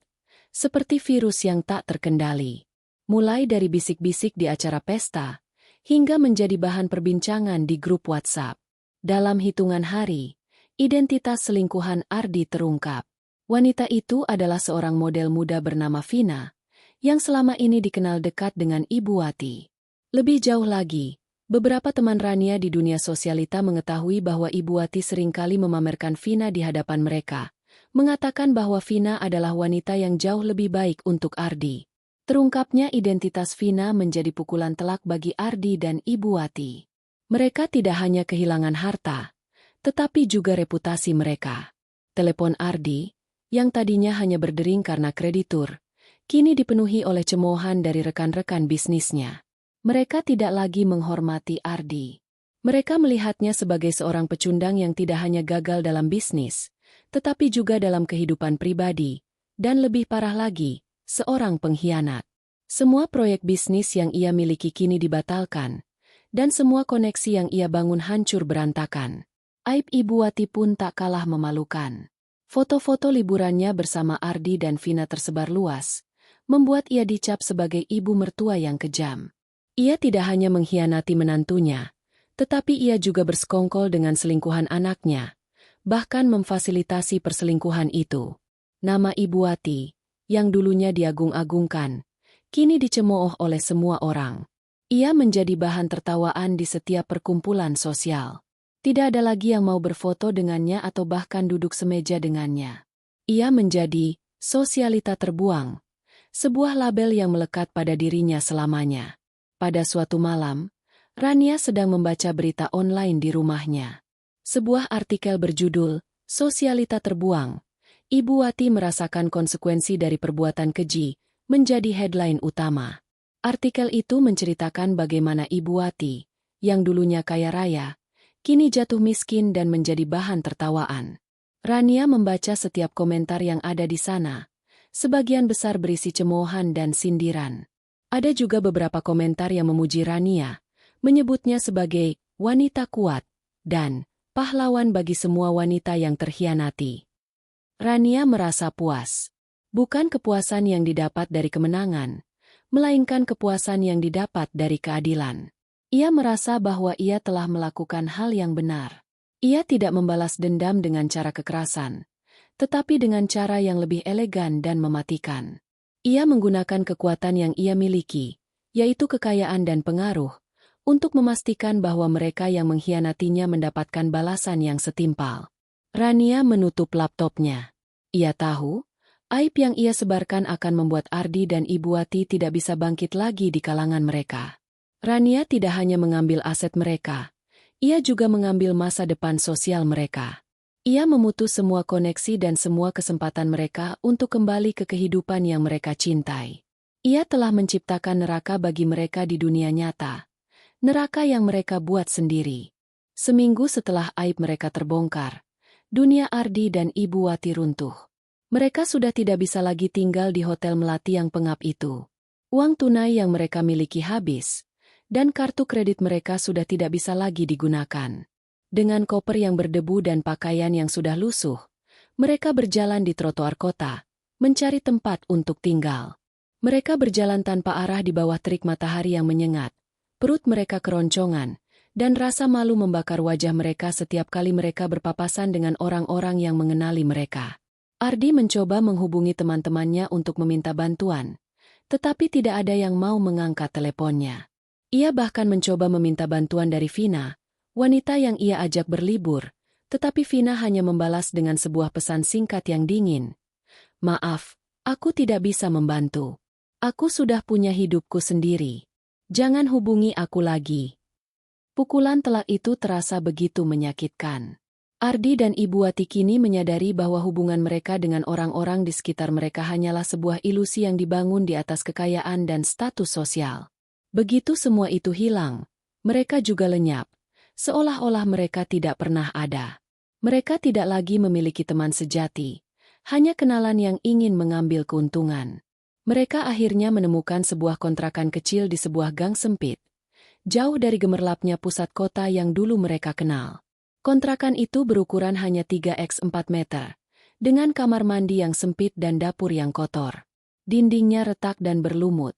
seperti virus yang tak terkendali. Mulai dari bisik-bisik di acara pesta, hingga menjadi bahan perbincangan di grup WhatsApp. Dalam hitungan hari, identitas selingkuhan Ardi terungkap. Wanita itu adalah seorang model muda bernama Vina, yang selama ini dikenal dekat dengan Ibu Wati. Lebih jauh lagi, beberapa teman Rania di dunia sosialita mengetahui bahwa Ibu Wati seringkali memamerkan Vina di hadapan mereka, mengatakan bahwa Vina adalah wanita yang jauh lebih baik untuk Ardi. Terungkapnya identitas Vina menjadi pukulan telak bagi Ardi dan Ibu Wati. Mereka tidak hanya kehilangan harta, tetapi juga reputasi mereka. Telepon Ardi, yang tadinya hanya berdering karena kreditur, kini dipenuhi oleh cemoohan dari rekan-rekan bisnisnya. Mereka tidak lagi menghormati Ardi. Mereka melihatnya sebagai seorang pecundang yang tidak hanya gagal dalam bisnis, tetapi juga dalam kehidupan pribadi, dan lebih parah lagi, seorang pengkhianat. Semua proyek bisnis yang ia miliki kini dibatalkan, dan semua koneksi yang ia bangun hancur berantakan. Aib Ibu Wati pun tak kalah memalukan. Foto-foto liburannya bersama Ardi dan Vina tersebar luas, membuat ia dicap sebagai ibu mertua yang kejam. Ia tidak hanya mengkhianati menantunya, tetapi ia juga bersekongkol dengan selingkuhan anaknya, bahkan memfasilitasi perselingkuhan itu. Nama Ibu Wati, yang dulunya diagung-agungkan, kini dicemooh oleh semua orang. Ia menjadi bahan tertawaan di setiap perkumpulan sosial. Tidak ada lagi yang mau berfoto dengannya atau bahkan duduk semeja dengannya. Ia menjadi sosialita terbuang, sebuah label yang melekat pada dirinya selamanya. Pada suatu malam, Rania sedang membaca berita online di rumahnya. Sebuah artikel berjudul, "Sosialita Terbuang. Ibu Wati merasakan konsekuensi dari perbuatan keji," menjadi headline utama. Artikel itu menceritakan bagaimana Ibu Wati, yang dulunya kaya raya, kini jatuh miskin dan menjadi bahan tertawaan. Rania membaca setiap komentar yang ada di sana, sebagian besar berisi cemoohan dan sindiran. Ada juga beberapa komentar yang memuji Rania, menyebutnya sebagai wanita kuat dan pahlawan bagi semua wanita yang terkhianati. Rania merasa puas. Bukan kepuasan yang didapat dari kemenangan, melainkan kepuasan yang didapat dari keadilan. Ia merasa bahwa ia telah melakukan hal yang benar. Ia tidak membalas dendam dengan cara kekerasan, tetapi dengan cara yang lebih elegan dan mematikan. Ia menggunakan kekuatan yang ia miliki, yaitu kekayaan dan pengaruh, untuk memastikan bahwa mereka yang mengkhianatinya mendapatkan balasan yang setimpal. Rania menutup laptopnya. Ia tahu, aib yang ia sebarkan akan membuat Ardi dan Ibu Wati tidak bisa bangkit lagi di kalangan mereka. Rania tidak hanya mengambil aset mereka, ia juga mengambil masa depan sosial mereka. Ia memutus semua koneksi dan semua kesempatan mereka untuk kembali ke kehidupan yang mereka cintai. Ia telah menciptakan neraka bagi mereka di dunia nyata, neraka yang mereka buat sendiri. Seminggu setelah aib mereka terbongkar, dunia Ardi dan Ibu Wati runtuh. Mereka sudah tidak bisa lagi tinggal di hotel melati yang pengap itu. Uang tunai yang mereka miliki habis, dan kartu kredit mereka sudah tidak bisa lagi digunakan. Dengan koper yang berdebu dan pakaian yang sudah lusuh, mereka berjalan di trotoar kota, mencari tempat untuk tinggal. Mereka berjalan tanpa arah di bawah terik matahari yang menyengat. Perut mereka keroncongan, dan rasa malu membakar wajah mereka setiap kali mereka berpapasan dengan orang-orang yang mengenali mereka. Ardi mencoba menghubungi teman-temannya untuk meminta bantuan, tetapi tidak ada yang mau mengangkat teleponnya. Ia bahkan mencoba meminta bantuan dari Vina, wanita yang ia ajak berlibur, tetapi Vina hanya membalas dengan sebuah pesan singkat yang dingin. "Maaf, aku tidak bisa membantu. Aku sudah punya hidupku sendiri. Jangan hubungi aku lagi." Pukulan telak itu terasa begitu menyakitkan. Ardi dan Ibu Wati kini menyadari bahwa hubungan mereka dengan orang-orang di sekitar mereka hanyalah sebuah ilusi yang dibangun di atas kekayaan dan status sosial. Begitu semua itu hilang, mereka juga lenyap, seolah-olah mereka tidak pernah ada. Mereka tidak lagi memiliki teman sejati, hanya kenalan yang ingin mengambil keuntungan. Mereka akhirnya menemukan sebuah kontrakan kecil di sebuah gang sempit, jauh dari gemerlapnya pusat kota yang dulu mereka kenal. Kontrakan itu berukuran hanya 3x4 meter, dengan kamar mandi yang sempit dan dapur yang kotor. Dindingnya retak dan berlumut,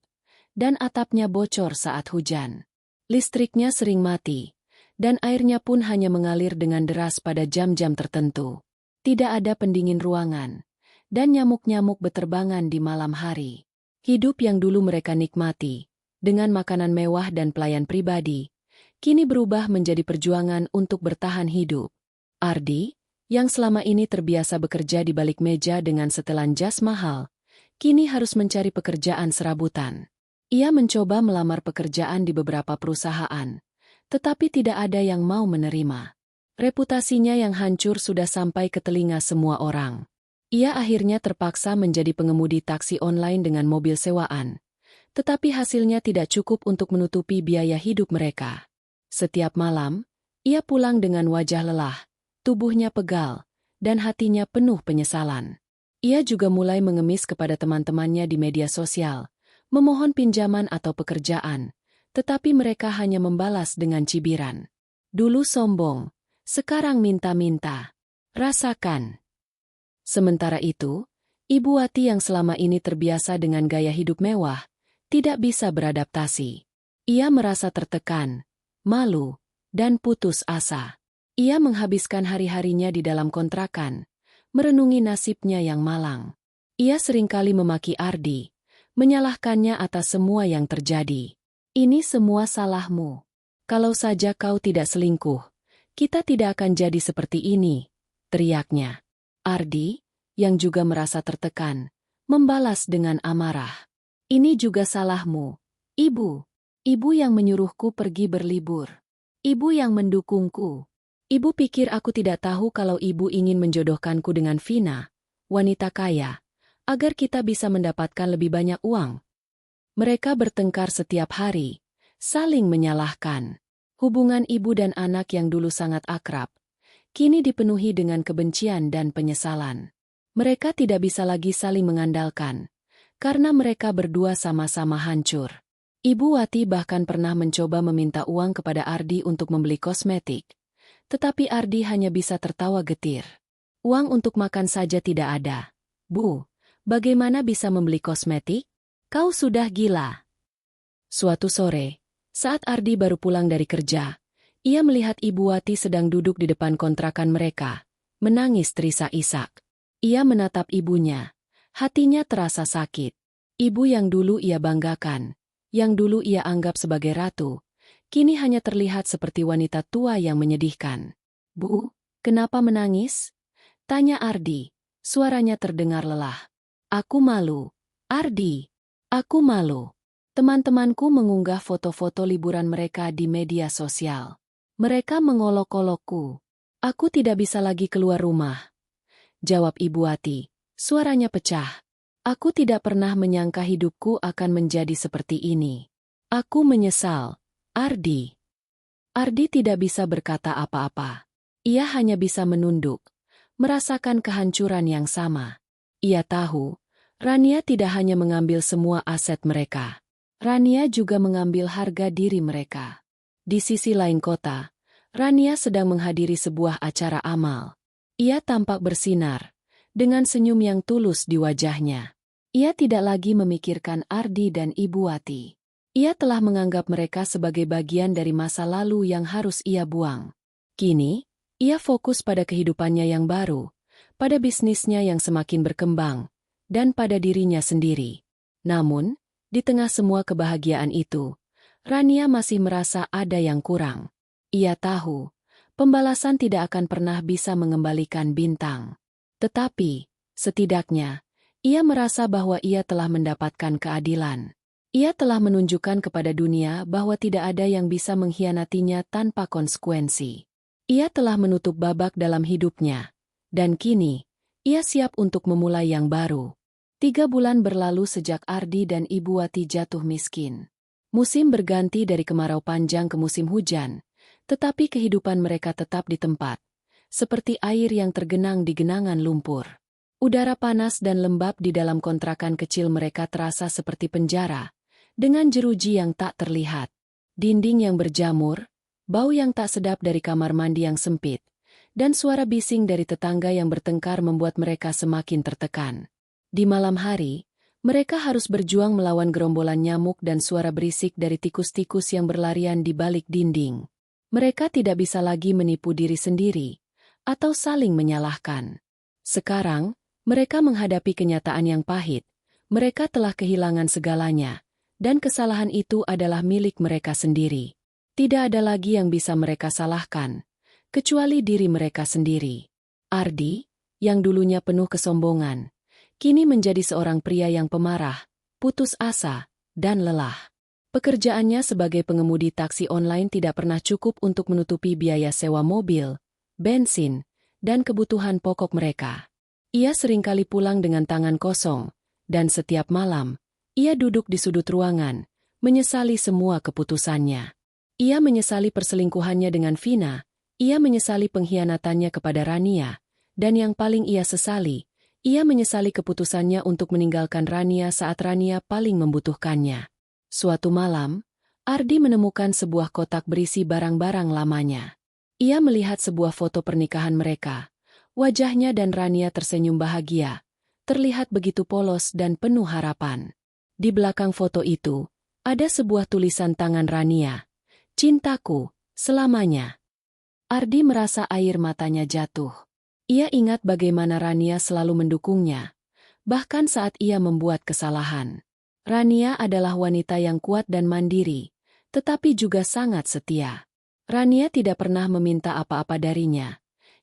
dan atapnya bocor saat hujan. Listriknya sering mati, dan airnya pun hanya mengalir dengan deras pada jam-jam tertentu. Tidak ada pendingin ruangan, dan nyamuk-nyamuk beterbangan di malam hari. Hidup yang dulu mereka nikmati, dengan makanan mewah dan pelayan pribadi, kini berubah menjadi perjuangan untuk bertahan hidup. Ardi, yang selama ini terbiasa bekerja di balik meja dengan setelan jas mahal, kini harus mencari pekerjaan serabutan. Ia mencoba melamar pekerjaan di beberapa perusahaan, tetapi tidak ada yang mau menerima. Reputasinya yang hancur sudah sampai ke telinga semua orang. Ia akhirnya terpaksa menjadi pengemudi taksi online dengan mobil sewaan, tetapi hasilnya tidak cukup untuk menutupi biaya hidup mereka. Setiap malam, ia pulang dengan wajah lelah, tubuhnya pegal, dan hatinya penuh penyesalan. Ia juga mulai mengemis kepada teman-temannya di media sosial, memohon pinjaman atau pekerjaan, tetapi mereka hanya membalas dengan cibiran. Dulu sombong, sekarang minta-minta. Rasakan. Sementara itu, Ibu Wati yang selama ini terbiasa dengan gaya hidup mewah, tidak bisa beradaptasi. Ia merasa tertekan, malu, dan putus asa. Ia menghabiskan hari-harinya di dalam kontrakan, merenungi nasibnya yang malang. Ia seringkali memaki Ardi, menyalahkannya atas semua yang terjadi. "Ini semua salahmu. Kalau saja kau tidak selingkuh, kita tidak akan jadi seperti ini," teriaknya. Ardi, yang juga merasa tertekan, membalas dengan amarah. "Ini juga salahmu, Ibu. Ibu yang menyuruhku pergi berlibur. Ibu yang mendukungku. Ibu pikir aku tidak tahu kalau ibu ingin menjodohkanku dengan Vina, wanita kaya, agar kita bisa mendapatkan lebih banyak uang." Mereka bertengkar setiap hari, saling menyalahkan. Hubungan ibu dan anak yang dulu sangat akrab, kini dipenuhi dengan kebencian dan penyesalan. Mereka tidak bisa lagi saling mengandalkan, karena mereka berdua sama-sama hancur. Ibu Wati bahkan pernah mencoba meminta uang kepada Ardi untuk membeli kosmetik, tetapi Ardi hanya bisa tertawa getir. "Uang untuk makan saja tidak ada. Bu, bagaimana bisa membeli kosmetik? Kau sudah gila." Suatu sore, saat Ardi baru pulang dari kerja, ia melihat Ibu Wati sedang duduk di depan kontrakan mereka, menangis terisak-isak. Ia menatap ibunya, hatinya terasa sakit. Ibu yang dulu ia banggakan, yang dulu ia anggap sebagai ratu, kini hanya terlihat seperti wanita tua yang menyedihkan. "Bu, kenapa menangis?" tanya Ardi, suaranya terdengar lelah. "Aku malu, Ardi. Aku malu. Teman-temanku mengunggah foto-foto liburan mereka di media sosial. Mereka mengolok-olokku. Aku tidak bisa lagi keluar rumah," jawab Ibu Wati, suaranya pecah. "Aku tidak pernah menyangka hidupku akan menjadi seperti ini. Aku menyesal, Ardi. Ardi tidak bisa berkata apa-apa. Ia hanya bisa menunduk, merasakan kehancuran yang sama. Ia tahu, Rania tidak hanya mengambil semua aset mereka. Rania juga mengambil harga diri mereka. Di sisi lain kota, Rania sedang menghadiri sebuah acara amal. Ia tampak bersinar, dengan senyum yang tulus di wajahnya. Ia tidak lagi memikirkan Ardi dan Ibu Wati. Ia telah menganggap mereka sebagai bagian dari masa lalu yang harus ia buang. Kini, ia fokus pada kehidupannya yang baru, pada bisnisnya yang semakin berkembang, dan pada dirinya sendiri. Namun, di tengah semua kebahagiaan itu, Rania masih merasa ada yang kurang. Ia tahu, pembalasan tidak akan pernah bisa mengembalikan Bintang. Tetapi, setidaknya, ia merasa bahwa ia telah mendapatkan keadilan. Ia telah menunjukkan kepada dunia bahwa tidak ada yang bisa mengkhianatinya tanpa konsekuensi. Ia telah menutup babak dalam hidupnya. Dan kini, ia siap untuk memulai yang baru. 3 bulan berlalu sejak Ardi dan Ibu Wati jatuh miskin. Musim berganti dari kemarau panjang ke musim hujan, tetapi kehidupan mereka tetap di tempat, seperti air yang tergenang di genangan lumpur. Udara panas dan lembab di dalam kontrakan kecil mereka terasa seperti penjara, dengan jeruji yang tak terlihat, dinding yang berjamur, bau yang tak sedap dari kamar mandi yang sempit, dan suara bising dari tetangga yang bertengkar membuat mereka semakin tertekan. Di malam hari, mereka harus berjuang melawan gerombolan nyamuk dan suara berisik dari tikus-tikus yang berlarian di balik dinding. Mereka tidak bisa lagi menipu diri sendiri, atau saling menyalahkan. Sekarang, mereka menghadapi kenyataan yang pahit. Mereka telah kehilangan segalanya, dan kesalahan itu adalah milik mereka sendiri. Tidak ada lagi yang bisa mereka salahkan, kecuali diri mereka sendiri. Ardi, yang dulunya penuh kesombongan, kini menjadi seorang pria yang pemarah, putus asa, dan lelah. Pekerjaannya sebagai pengemudi taksi online tidak pernah cukup untuk menutupi biaya sewa mobil, bensin, dan kebutuhan pokok mereka. Ia seringkali pulang dengan tangan kosong, dan setiap malam, ia duduk di sudut ruangan, menyesali semua keputusannya. Ia menyesali perselingkuhannya dengan Vina, ia menyesali pengkhianatannya kepada Rania, dan yang paling ia sesali, ia menyesali keputusannya untuk meninggalkan Rania saat Rania paling membutuhkannya. Suatu malam, Ardi menemukan sebuah kotak berisi barang-barang lamanya. Ia melihat sebuah foto pernikahan mereka. Wajahnya dan Rania tersenyum bahagia, terlihat begitu polos dan penuh harapan. Di belakang foto itu, ada sebuah tulisan tangan Rania. Cintaku, selamanya. Ardi merasa air matanya jatuh. Ia ingat bagaimana Rania selalu mendukungnya, bahkan saat ia membuat kesalahan. Rania adalah wanita yang kuat dan mandiri, tetapi juga sangat setia. Rania tidak pernah meminta apa-apa darinya.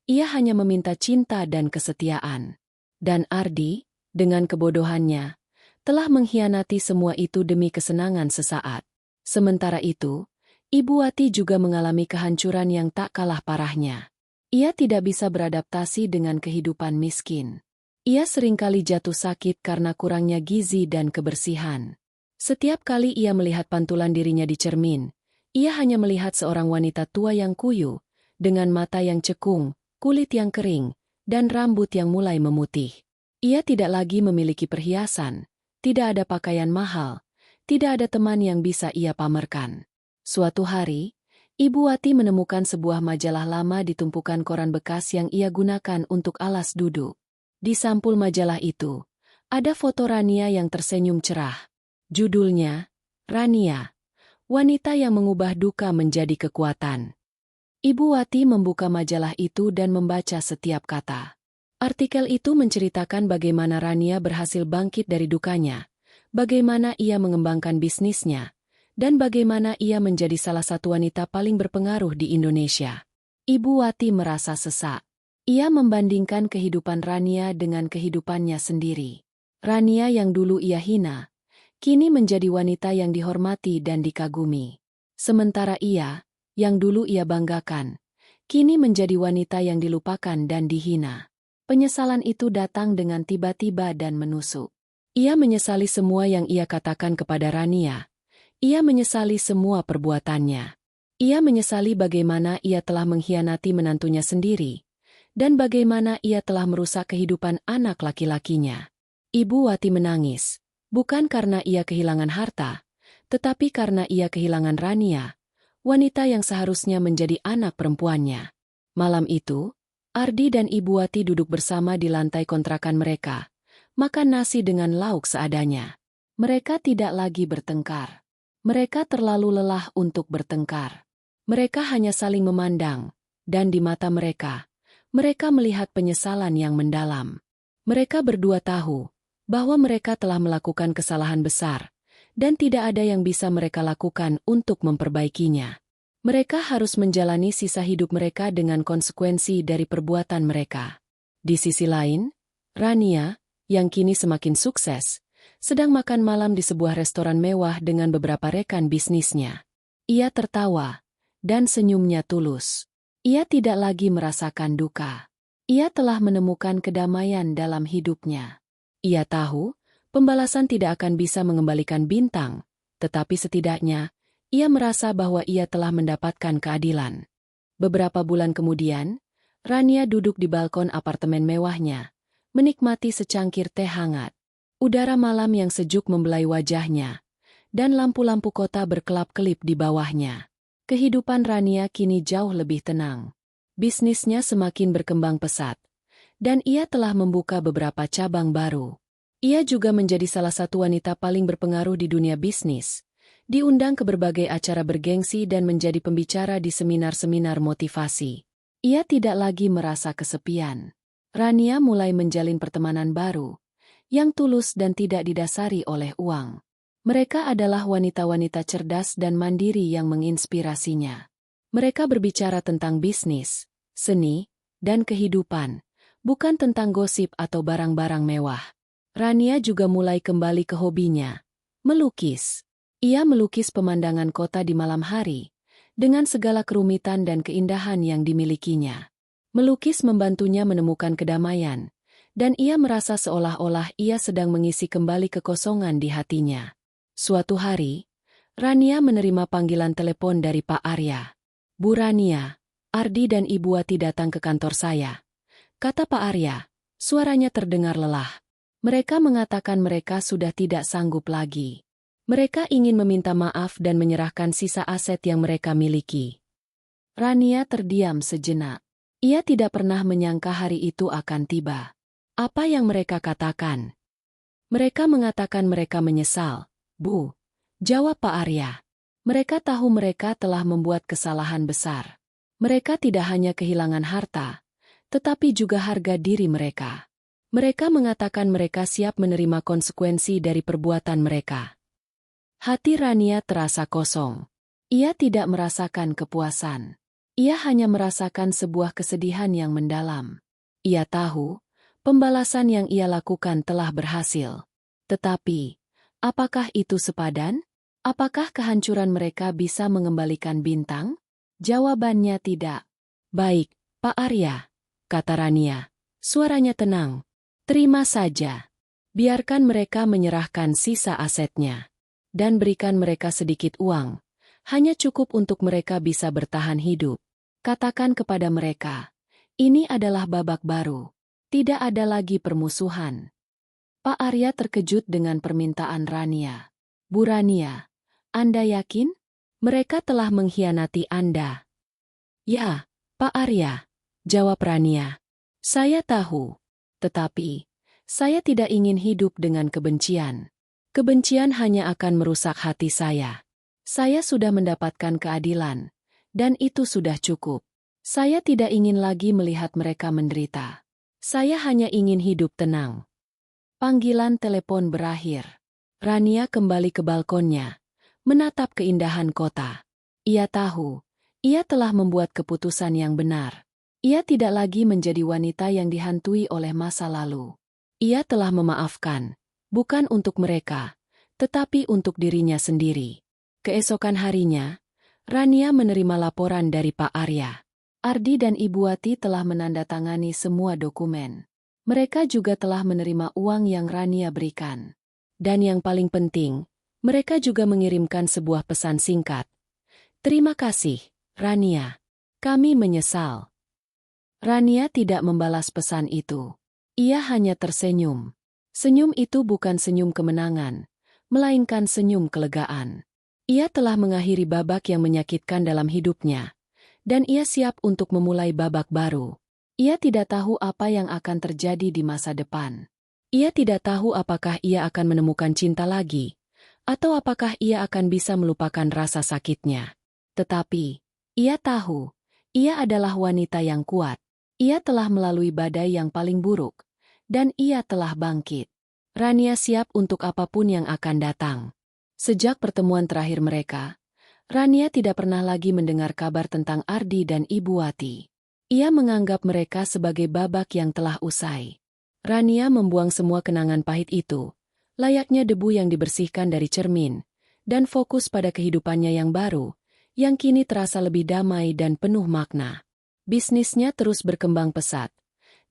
Ia hanya meminta cinta dan kesetiaan. Dan Ardi, dengan kebodohannya, telah mengkhianati semua itu demi kesenangan sesaat. Sementara itu, Ibu Wati juga mengalami kehancuran yang tak kalah parahnya. Ia tidak bisa beradaptasi dengan kehidupan miskin. Ia seringkali jatuh sakit karena kurangnya gizi dan kebersihan. Setiap kali ia melihat pantulan dirinya di cermin, ia hanya melihat seorang wanita tua yang kuyu, dengan mata yang cekung, kulit yang kering, dan rambut yang mulai memutih. Ia tidak lagi memiliki perhiasan, tidak ada pakaian mahal, tidak ada teman yang bisa ia pamerkan. Suatu hari, Ibu Wati menemukan sebuah majalah lama di tumpukan koran bekas yang ia gunakan untuk alas duduk. Di sampul majalah itu, ada foto Rania yang tersenyum cerah. Judulnya, Rania, wanita yang mengubah duka menjadi kekuatan. Ibu Wati membuka majalah itu dan membaca setiap kata. Artikel itu menceritakan bagaimana Rania berhasil bangkit dari dukanya, bagaimana ia mengembangkan bisnisnya, dan bagaimana ia menjadi salah satu wanita paling berpengaruh di Indonesia. Ibu Wati merasa sesak. Ia membandingkan kehidupan Rania dengan kehidupannya sendiri. Rania yang dulu ia hina, kini menjadi wanita yang dihormati dan dikagumi. Sementara ia, yang dulu ia banggakan, kini menjadi wanita yang dilupakan dan dihina. Penyesalan itu datang dengan tiba-tiba dan menusuk. Ia menyesali semua yang ia katakan kepada Rania. Ia menyesali semua perbuatannya. Ia menyesali bagaimana ia telah mengkhianati menantunya sendiri, dan bagaimana ia telah merusak kehidupan anak laki-lakinya. Ibu Wati menangis, bukan karena ia kehilangan harta, tetapi karena ia kehilangan Rania, wanita yang seharusnya menjadi anak perempuannya. Malam itu, Ardi dan Ibu Wati duduk bersama di lantai kontrakan mereka, makan nasi dengan lauk seadanya. Mereka tidak lagi bertengkar. Mereka terlalu lelah untuk bertengkar. Mereka hanya saling memandang, dan di mata mereka melihat penyesalan yang mendalam. Mereka berdua tahu bahwa mereka telah melakukan kesalahan besar, dan tidak ada yang bisa mereka lakukan untuk memperbaikinya. Mereka harus menjalani sisa hidup mereka dengan konsekuensi dari perbuatan mereka. Di sisi lain, Rania, yang kini semakin sukses, sedang makan malam di sebuah restoran mewah dengan beberapa rekan bisnisnya. Ia tertawa, dan senyumnya tulus. Ia tidak lagi merasakan duka. Ia telah menemukan kedamaian dalam hidupnya. Ia tahu, pembalasan tidak akan bisa mengembalikan bintang, tetapi setidaknya, ia merasa bahwa ia telah mendapatkan keadilan. Beberapa bulan kemudian, Rania duduk di balkon apartemen mewahnya, menikmati secangkir teh hangat. Udara malam yang sejuk membelai wajahnya, dan lampu-lampu kota berkelap-kelip di bawahnya. Kehidupan Rania kini jauh lebih tenang. Bisnisnya semakin berkembang pesat, dan ia telah membuka beberapa cabang baru. Ia juga menjadi salah satu wanita paling berpengaruh di dunia bisnis, diundang ke berbagai acara bergengsi dan menjadi pembicara di seminar-seminar motivasi. Ia tidak lagi merasa kesepian. Rania mulai menjalin pertemanan baru, yang tulus dan tidak didasari oleh uang. Mereka adalah wanita-wanita cerdas dan mandiri yang menginspirasinya. Mereka berbicara tentang bisnis, seni, dan kehidupan, bukan tentang gosip atau barang-barang mewah. Rania juga mulai kembali ke hobinya, melukis. Ia melukis pemandangan kota di malam hari, dengan segala kerumitan dan keindahan yang dimilikinya. Melukis membantunya menemukan kedamaian, dan ia merasa seolah-olah ia sedang mengisi kembali kekosongan di hatinya. Suatu hari, Rania menerima panggilan telepon dari Pak Arya. "Bu Rania, Ardi dan Ibu Wati datang ke kantor saya," kata Pak Arya. Suaranya terdengar lelah. Mereka mengatakan mereka sudah tidak sanggup lagi. Mereka ingin meminta maaf dan menyerahkan sisa aset yang mereka miliki. Rania terdiam sejenak. Ia tidak pernah menyangka hari itu akan tiba. Apa yang mereka katakan? Mereka mengatakan mereka menyesal. "Bu," jawab Pak Arya. Mereka tahu mereka telah membuat kesalahan besar. Mereka tidak hanya kehilangan harta, tetapi juga harga diri mereka. Mereka mengatakan mereka siap menerima konsekuensi dari perbuatan mereka. Hati Rania terasa kosong. Ia tidak merasakan kepuasan. Ia hanya merasakan sebuah kesedihan yang mendalam. Ia tahu, pembalasan yang ia lakukan telah berhasil. Tetapi, apakah itu sepadan? Apakah kehancuran mereka bisa mengembalikan bintang? Jawabannya tidak. "Baik, Pak Arya," kata Rania. Suaranya tenang. "Terima saja. Biarkan mereka menyerahkan sisa asetnya. Dan berikan mereka sedikit uang. Hanya cukup untuk mereka bisa bertahan hidup. Katakan kepada mereka, ini adalah babak baru. Tidak ada lagi permusuhan." Pak Arya terkejut dengan permintaan Rania. "Bu Rania, Anda yakin? Mereka telah mengkhianati Anda." "Ya, Pak Arya," jawab Rania. "Saya tahu. Tetapi, saya tidak ingin hidup dengan kebencian. Kebencian hanya akan merusak hati saya. Saya sudah mendapatkan keadilan, dan itu sudah cukup. Saya tidak ingin lagi melihat mereka menderita. Saya hanya ingin hidup tenang." Panggilan telepon berakhir. Rania kembali ke balkonnya, menatap keindahan kota. Ia tahu, ia telah membuat keputusan yang benar. Ia tidak lagi menjadi wanita yang dihantui oleh masa lalu. Ia telah memaafkan. Bukan untuk mereka, tetapi untuk dirinya sendiri. Keesokan harinya, Rania menerima laporan dari Pak Arya. Ardi dan Ibu Wati telah menandatangani semua dokumen. Mereka juga telah menerima uang yang Rania berikan. Dan yang paling penting, mereka juga mengirimkan sebuah pesan singkat. "Terima kasih, Rania. Kami menyesal. Rania tidak membalas pesan itu. Ia hanya tersenyum. Senyum itu bukan senyum kemenangan, melainkan senyum kelegaan. Ia telah mengakhiri babak yang menyakitkan dalam hidupnya, dan ia siap untuk memulai babak baru. Ia tidak tahu apa yang akan terjadi di masa depan. Ia tidak tahu apakah ia akan menemukan cinta lagi, atau apakah ia akan bisa melupakan rasa sakitnya. Tetapi, ia tahu, ia adalah wanita yang kuat. Ia telah melalui badai yang paling buruk, dan ia telah bangkit. Rania siap untuk apapun yang akan datang. Sejak pertemuan terakhir mereka, Rania tidak pernah lagi mendengar kabar tentang Ardi dan Ibu Wati. Ia menganggap mereka sebagai babak yang telah usai. Rania membuang semua kenangan pahit itu, layaknya debu yang dibersihkan dari cermin, dan fokus pada kehidupannya yang baru, yang kini terasa lebih damai dan penuh makna. Bisnisnya terus berkembang pesat,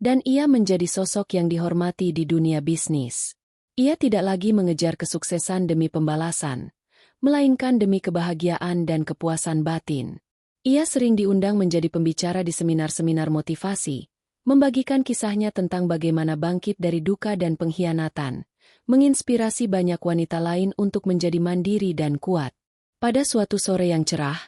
dan ia menjadi sosok yang dihormati di dunia bisnis. Ia tidak lagi mengejar kesuksesan demi pembalasan, melainkan demi kebahagiaan dan kepuasan batin. Ia sering diundang menjadi pembicara di seminar-seminar motivasi, membagikan kisahnya tentang bagaimana bangkit dari duka dan pengkhianatan, menginspirasi banyak wanita lain untuk menjadi mandiri dan kuat. Pada suatu sore yang cerah,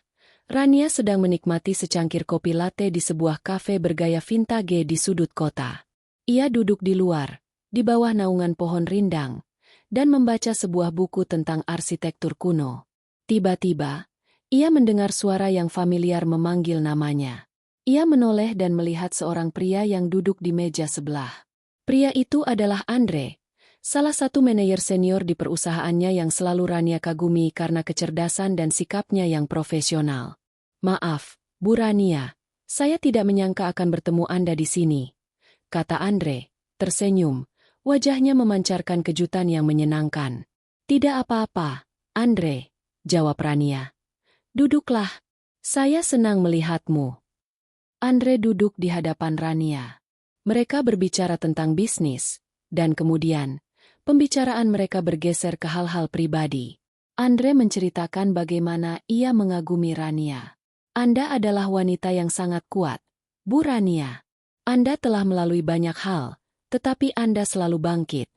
Rania sedang menikmati secangkir kopi latte di sebuah kafe bergaya vintage di sudut kota. Ia duduk di luar, di bawah naungan pohon rindang, dan membaca sebuah buku tentang arsitektur kuno. Tiba-tiba, ia mendengar suara yang familiar memanggil namanya. Ia menoleh dan melihat seorang pria yang duduk di meja sebelah. Pria itu adalah Andre, salah satu manajer senior di perusahaannya yang selalu Rania kagumi karena kecerdasan dan sikapnya yang profesional. "Maaf, Bu Rania, saya tidak menyangka akan bertemu Anda di sini," kata Andre, tersenyum, wajahnya memancarkan kejutan yang menyenangkan. "Tidak apa-apa, Andre," jawab Rania. "Duduklah, saya senang melihatmu." Andre duduk di hadapan Rania. Mereka berbicara tentang bisnis, dan kemudian, pembicaraan mereka bergeser ke hal-hal pribadi. Andre menceritakan bagaimana ia mengagumi Rania. "Anda adalah wanita yang sangat kuat, Bu Rania. Anda telah melalui banyak hal, tetapi Anda selalu bangkit,"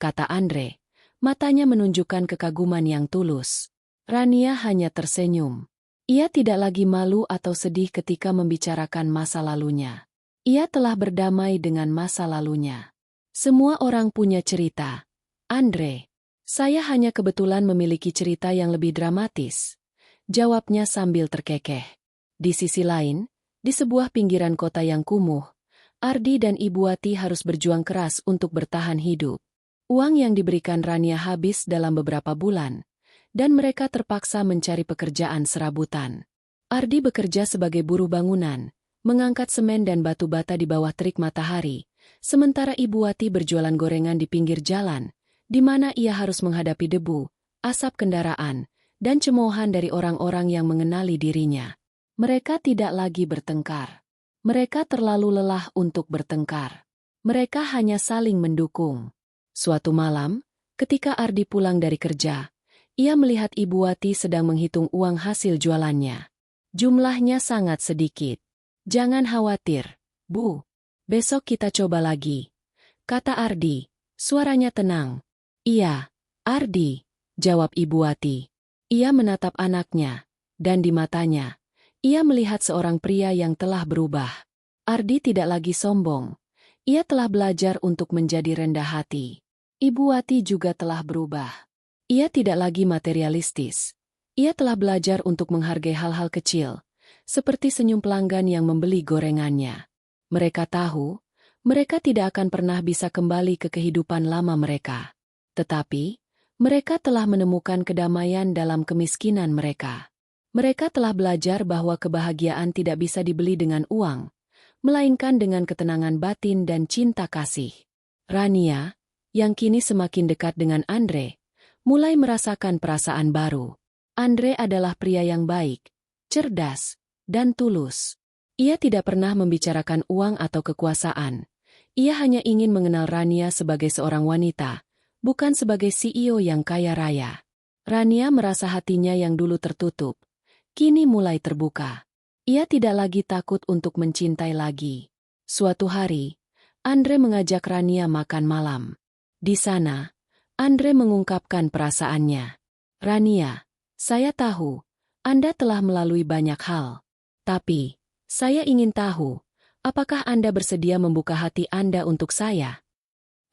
kata Andre. Matanya menunjukkan kekaguman yang tulus. Rania hanya tersenyum. Ia tidak lagi malu atau sedih ketika membicarakan masa lalunya. Ia telah berdamai dengan masa lalunya. "Semua orang punya cerita, Andre. Saya hanya kebetulan memiliki cerita yang lebih dramatis," jawabnya sambil terkekeh. Di sisi lain, di sebuah pinggiran kota yang kumuh, Ardi dan Ibu Wati harus berjuang keras untuk bertahan hidup. Uang yang diberikan Rania habis dalam beberapa bulan, dan mereka terpaksa mencari pekerjaan serabutan. Ardi bekerja sebagai buruh bangunan, mengangkat semen dan batu bata di bawah terik matahari, sementara Ibu Wati berjualan gorengan di pinggir jalan, di mana ia harus menghadapi debu, asap kendaraan, dan cemoohan dari orang-orang yang mengenali dirinya. Mereka tidak lagi bertengkar. Mereka terlalu lelah untuk bertengkar. Mereka hanya saling mendukung. Suatu malam, ketika Ardi pulang dari kerja, ia melihat Ibu Wati sedang menghitung uang hasil jualannya. Jumlahnya sangat sedikit. "Jangan khawatir, Bu. Besok kita coba lagi," kata Ardi. Suaranya tenang. "Iya, Ardi," jawab Ibu Wati. Ia menatap anaknya, dan di matanya, ia melihat seorang pria yang telah berubah. Ardi tidak lagi sombong. Ia telah belajar untuk menjadi rendah hati. Ibu Wati juga telah berubah. Ia tidak lagi materialistis. Ia telah belajar untuk menghargai hal-hal kecil, seperti senyum pelanggan yang membeli gorengannya. Mereka tahu, mereka tidak akan pernah bisa kembali ke kehidupan lama mereka. Tetapi, mereka telah menemukan kedamaian dalam kemiskinan mereka. Mereka telah belajar bahwa kebahagiaan tidak bisa dibeli dengan uang, melainkan dengan ketenangan batin dan cinta kasih. Rania, yang kini semakin dekat dengan Andre, mulai merasakan perasaan baru. Andre adalah pria yang baik, cerdas, dan tulus. Ia tidak pernah membicarakan uang atau kekuasaan. Ia hanya ingin mengenal Rania sebagai seorang wanita, bukan sebagai CEO yang kaya raya. Rania merasa hatinya yang dulu tertutup, kini mulai terbuka. Ia tidak lagi takut untuk mencintai lagi. Suatu hari, Andre mengajak Rania makan malam. Di sana, Andre mengungkapkan perasaannya. Rania, saya tahu, Anda telah melalui banyak hal. Tapi, saya ingin tahu, apakah Anda bersedia membuka hati Anda untuk saya?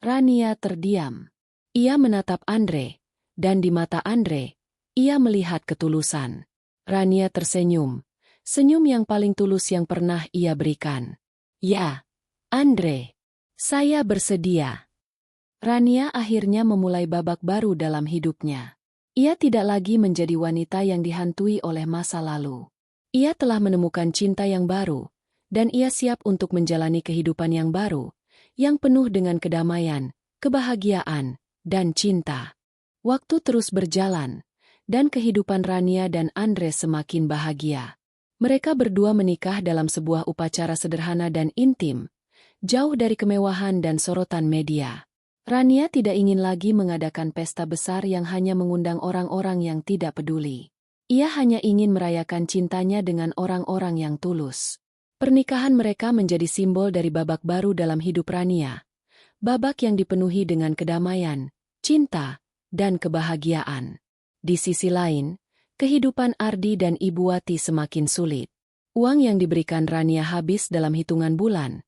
Rania terdiam. Ia menatap Andre, dan di mata Andre, ia melihat ketulusan. Rania tersenyum, senyum yang paling tulus yang pernah ia berikan. Ya, Andre, saya bersedia. Rania akhirnya memulai babak baru dalam hidupnya. Ia tidak lagi menjadi wanita yang dihantui oleh masa lalu. Ia telah menemukan cinta yang baru, dan ia siap untuk menjalani kehidupan yang baru, yang penuh dengan kedamaian, kebahagiaan, dan cinta. Waktu terus berjalan, dan kehidupan Rania dan Andre semakin bahagia. Mereka berdua menikah dalam sebuah upacara sederhana dan intim, jauh dari kemewahan dan sorotan media. Rania tidak ingin lagi mengadakan pesta besar yang hanya mengundang orang-orang yang tidak peduli. Ia hanya ingin merayakan cintanya dengan orang-orang yang tulus. Pernikahan mereka menjadi simbol dari babak baru dalam hidup Rania. Babak yang dipenuhi dengan kedamaian, cinta, dan kebahagiaan. Di sisi lain, kehidupan Ardi dan Ibu Wati semakin sulit. Uang yang diberikan Rania habis dalam hitungan bulan,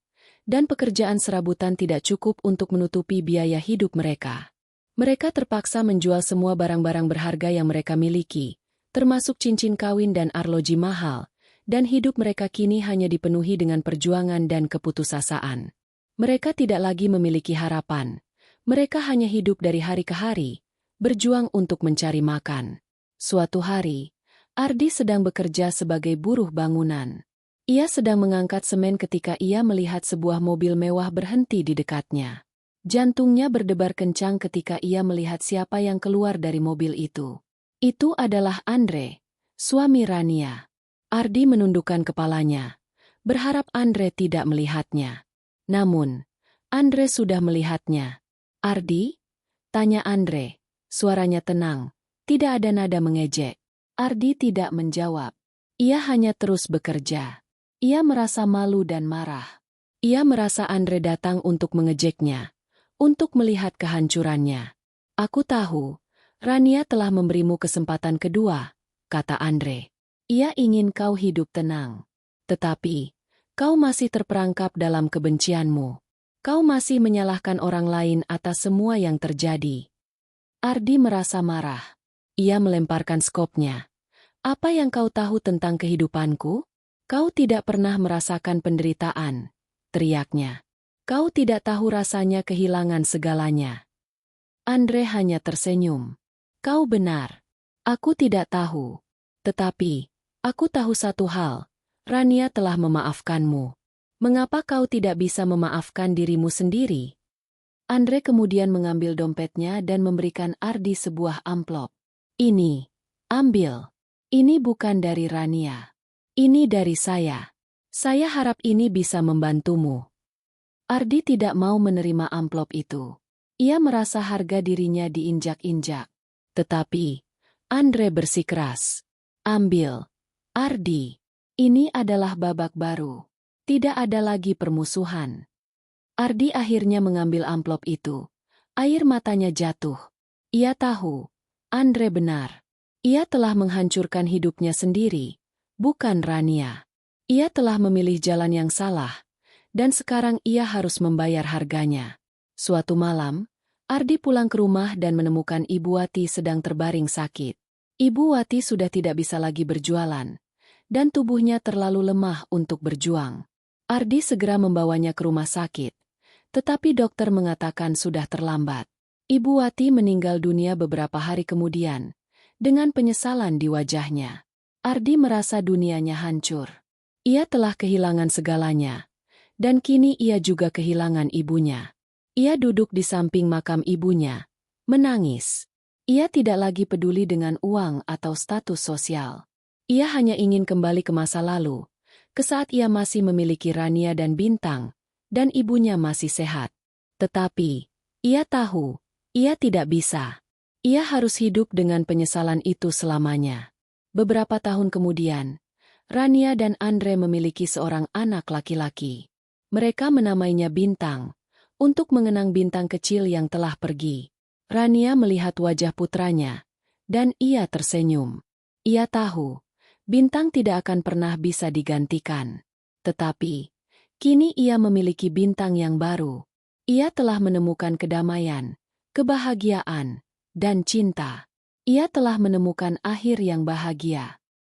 dan pekerjaan serabutan tidak cukup untuk menutupi biaya hidup mereka. Mereka terpaksa menjual semua barang-barang berharga yang mereka miliki, termasuk cincin kawin dan arloji mahal, dan hidup mereka kini hanya dipenuhi dengan perjuangan dan keputusasaan. Mereka tidak lagi memiliki harapan. Mereka hanya hidup dari hari ke hari, berjuang untuk mencari makan. Suatu hari, Ardi sedang bekerja sebagai buruh bangunan. Ia sedang mengangkat semen ketika ia melihat sebuah mobil mewah berhenti di dekatnya. Jantungnya berdebar kencang ketika ia melihat siapa yang keluar dari mobil itu. Itu adalah Andre, suami Rania. Ardi menundukkan kepalanya, berharap Andre tidak melihatnya. Namun, Andre sudah melihatnya. "Ardi?" tanya Andre. Suaranya tenang, tidak ada nada mengejek. Ardi tidak menjawab. Ia hanya terus bekerja. Ia merasa malu dan marah. Ia merasa Andre datang untuk mengejeknya, untuk melihat kehancurannya. "Aku tahu, Rania telah memberimu kesempatan kedua," kata Andre. "Ia ingin kau hidup tenang. Tetapi, kau masih terperangkap dalam kebencianmu. Kau masih menyalahkan orang lain atas semua yang terjadi." Ardi merasa marah. Ia melemparkan skopnya. "Apa yang kau tahu tentang kehidupanku? Kau tidak pernah merasakan penderitaan," teriaknya. "Kau tidak tahu rasanya kehilangan segalanya." Andre hanya tersenyum. "Kau benar. Aku tidak tahu. Tetapi, aku tahu satu hal. Rania telah memaafkanmu. Mengapa kau tidak bisa memaafkan dirimu sendiri?" Andre kemudian mengambil dompetnya dan memberikan Ardi sebuah amplop. "Ini, ambil. Ini bukan dari Rania. Ini dari saya. Saya harap ini bisa membantumu." Ardi tidak mau menerima amplop itu. Ia merasa harga dirinya diinjak-injak. Tetapi, Andre bersikeras. "Ambil, Ardi. Ini adalah babak baru. Tidak ada lagi permusuhan." Ardi akhirnya mengambil amplop itu. Air matanya jatuh. Ia tahu, Andre benar. Ia telah menghancurkan hidupnya sendiri, bukan Rania. Ia telah memilih jalan yang salah, dan sekarang ia harus membayar harganya. Suatu malam, Ardi pulang ke rumah dan menemukan Ibu Wati sedang terbaring sakit. Ibu Wati sudah tidak bisa lagi berjualan, dan tubuhnya terlalu lemah untuk berjuang. Ardi segera membawanya ke rumah sakit, tetapi dokter mengatakan sudah terlambat. Ibu Wati meninggal dunia beberapa hari kemudian, dengan penyesalan di wajahnya. Ardi merasa dunianya hancur. Ia telah kehilangan segalanya, dan kini ia juga kehilangan ibunya. Ia duduk di samping makam ibunya, menangis. Ia tidak lagi peduli dengan uang atau status sosial. Ia hanya ingin kembali ke masa lalu, ke saat ia masih memiliki Rania dan Bintang, dan ibunya masih sehat. Tetapi, ia tahu, ia tidak bisa. Ia harus hidup dengan penyesalan itu selamanya. Beberapa tahun kemudian, Rania dan Andre memiliki seorang anak laki-laki. Mereka menamainya Bintang, untuk mengenang bintang kecil yang telah pergi. Rania melihat wajah putranya, dan ia tersenyum. Ia tahu, Bintang tidak akan pernah bisa digantikan. Tetapi, kini ia memiliki bintang yang baru. Ia telah menemukan kedamaian, kebahagiaan, dan cinta. Ia telah menemukan akhir yang bahagia.